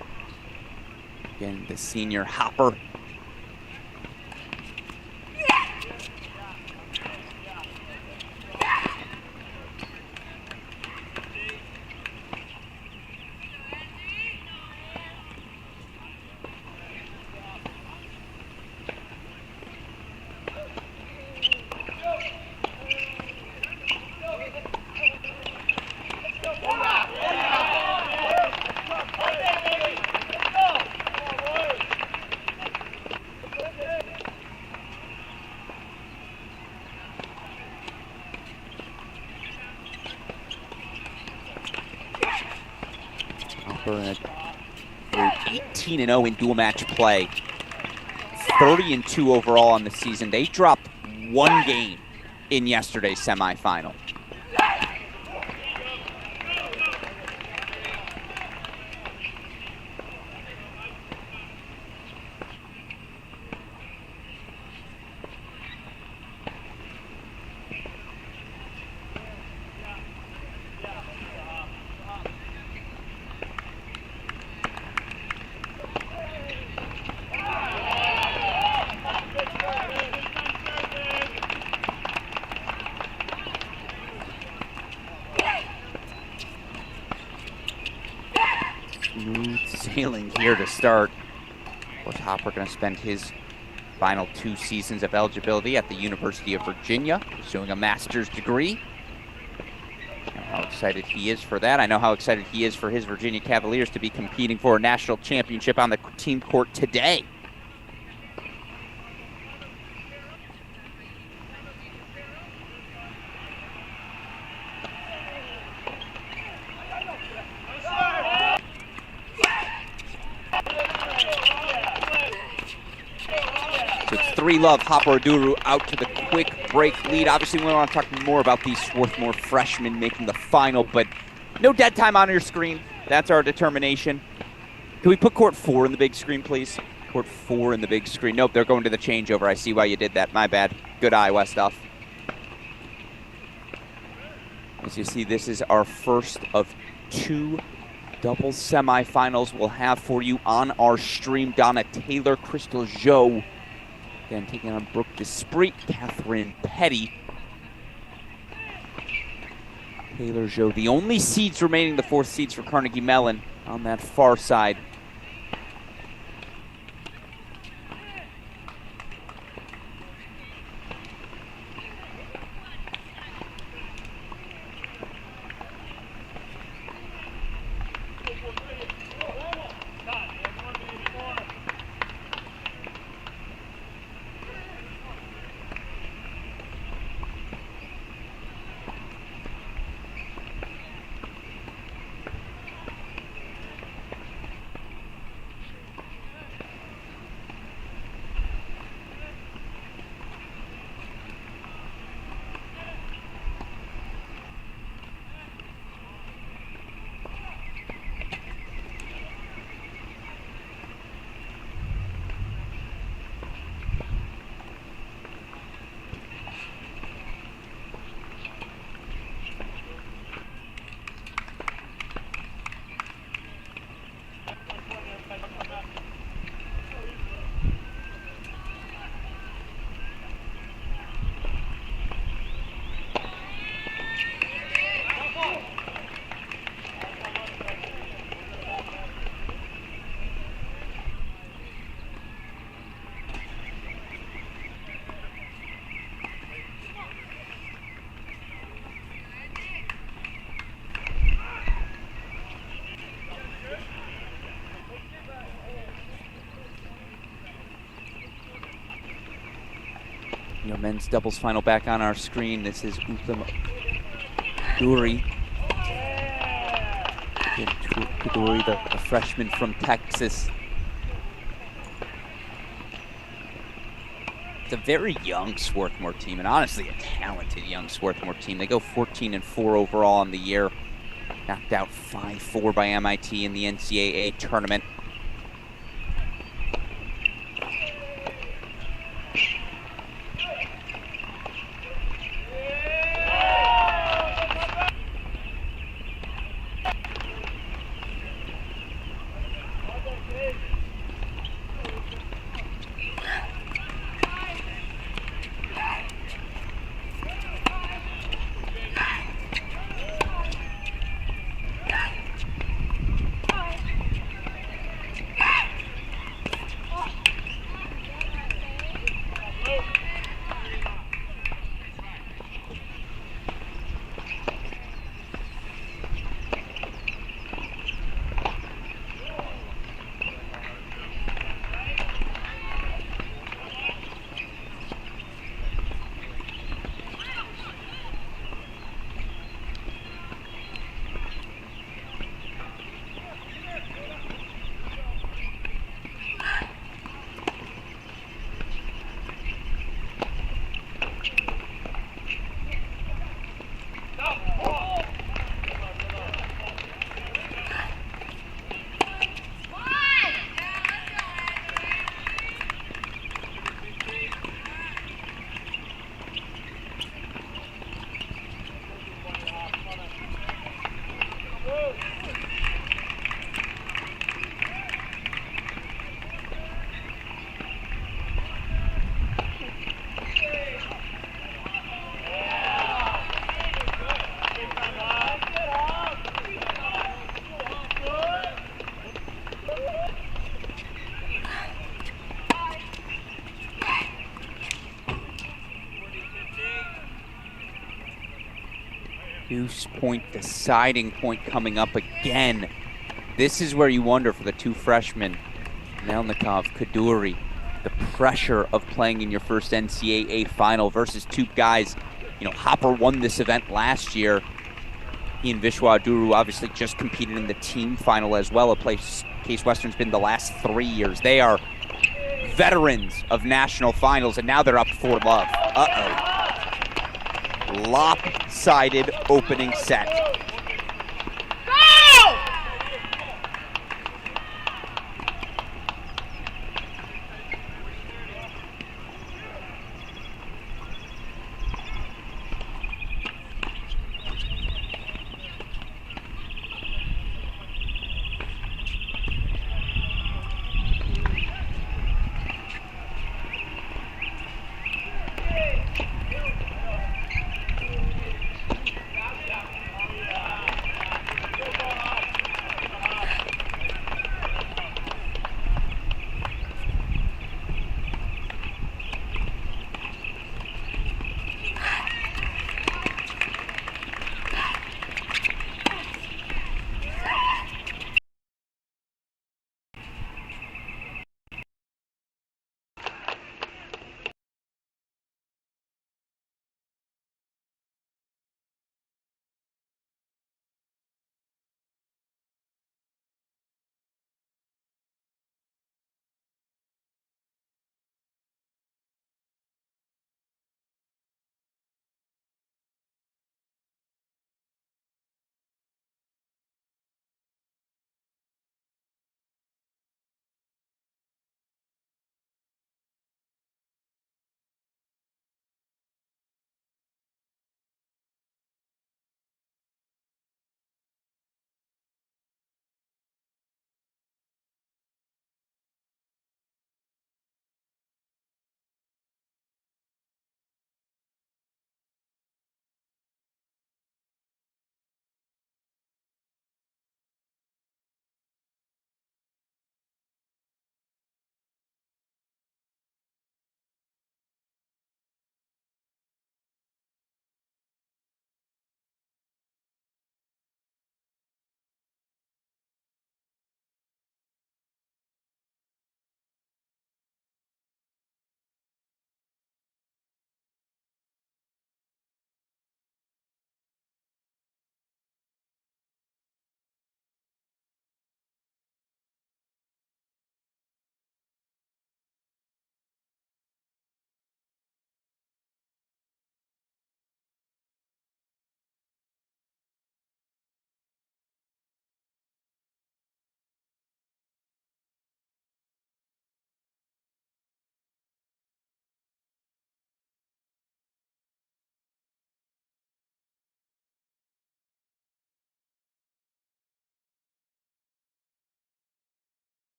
Again, the senior Hopper. Hopper 18-0 in dual match play. 30-2 overall on the season. They dropped one game in yesterday's semifinal. Smooth sailing here to start. Of course, Hopper going to spend his final 2 seasons of eligibility at the University of Virginia, pursuing a master's degree. I know how excited he is for that. I know how excited he is for his Virginia Cavaliers to be competing for a national championship on the team court today. 3-love Hopper Aduru out to the quick break lead. Obviously, we want to talk more about these Swarthmore freshmen making the final, but no dead time on your screen. That's our determination. Can we put court 4 in the big screen, please? Court 4 in the big screen. Nope, they're going to the changeover. I see why you did that. My bad. Good eye, Westhoff. As you see, this is our first of 2 double semifinals we'll have for you on our stream. Donna Taylor, Crystal Zhou, again taking on Brooke Despret, Catherine Petty. Taylor Zhou, the only seeds remaining, the 4th seeds for Carnegie Mellon on that far side. Your men's doubles final back on our screen. This is Uttam Kaduri. Kaduri, the freshman from Texas. It's a very young Swarthmore team, and honestly a talented young Swarthmore team. They go 14-4 overall on the year. Knocked out 5-4 by MIT in the NCAA tournament. Deuce point, deciding point coming up again. This is where you wonder for the 2 freshmen, Melnikov, Kaduri, the pressure of playing in your first NCAA final versus 2 guys. You know, Hopper won this event last year. He and Vishwa Aduru obviously just competed in the team final as well, a place Case Western's been the last 3 years. They are veterans of national finals, and now they're up 4-love. Uh-oh. Lopsided opening set.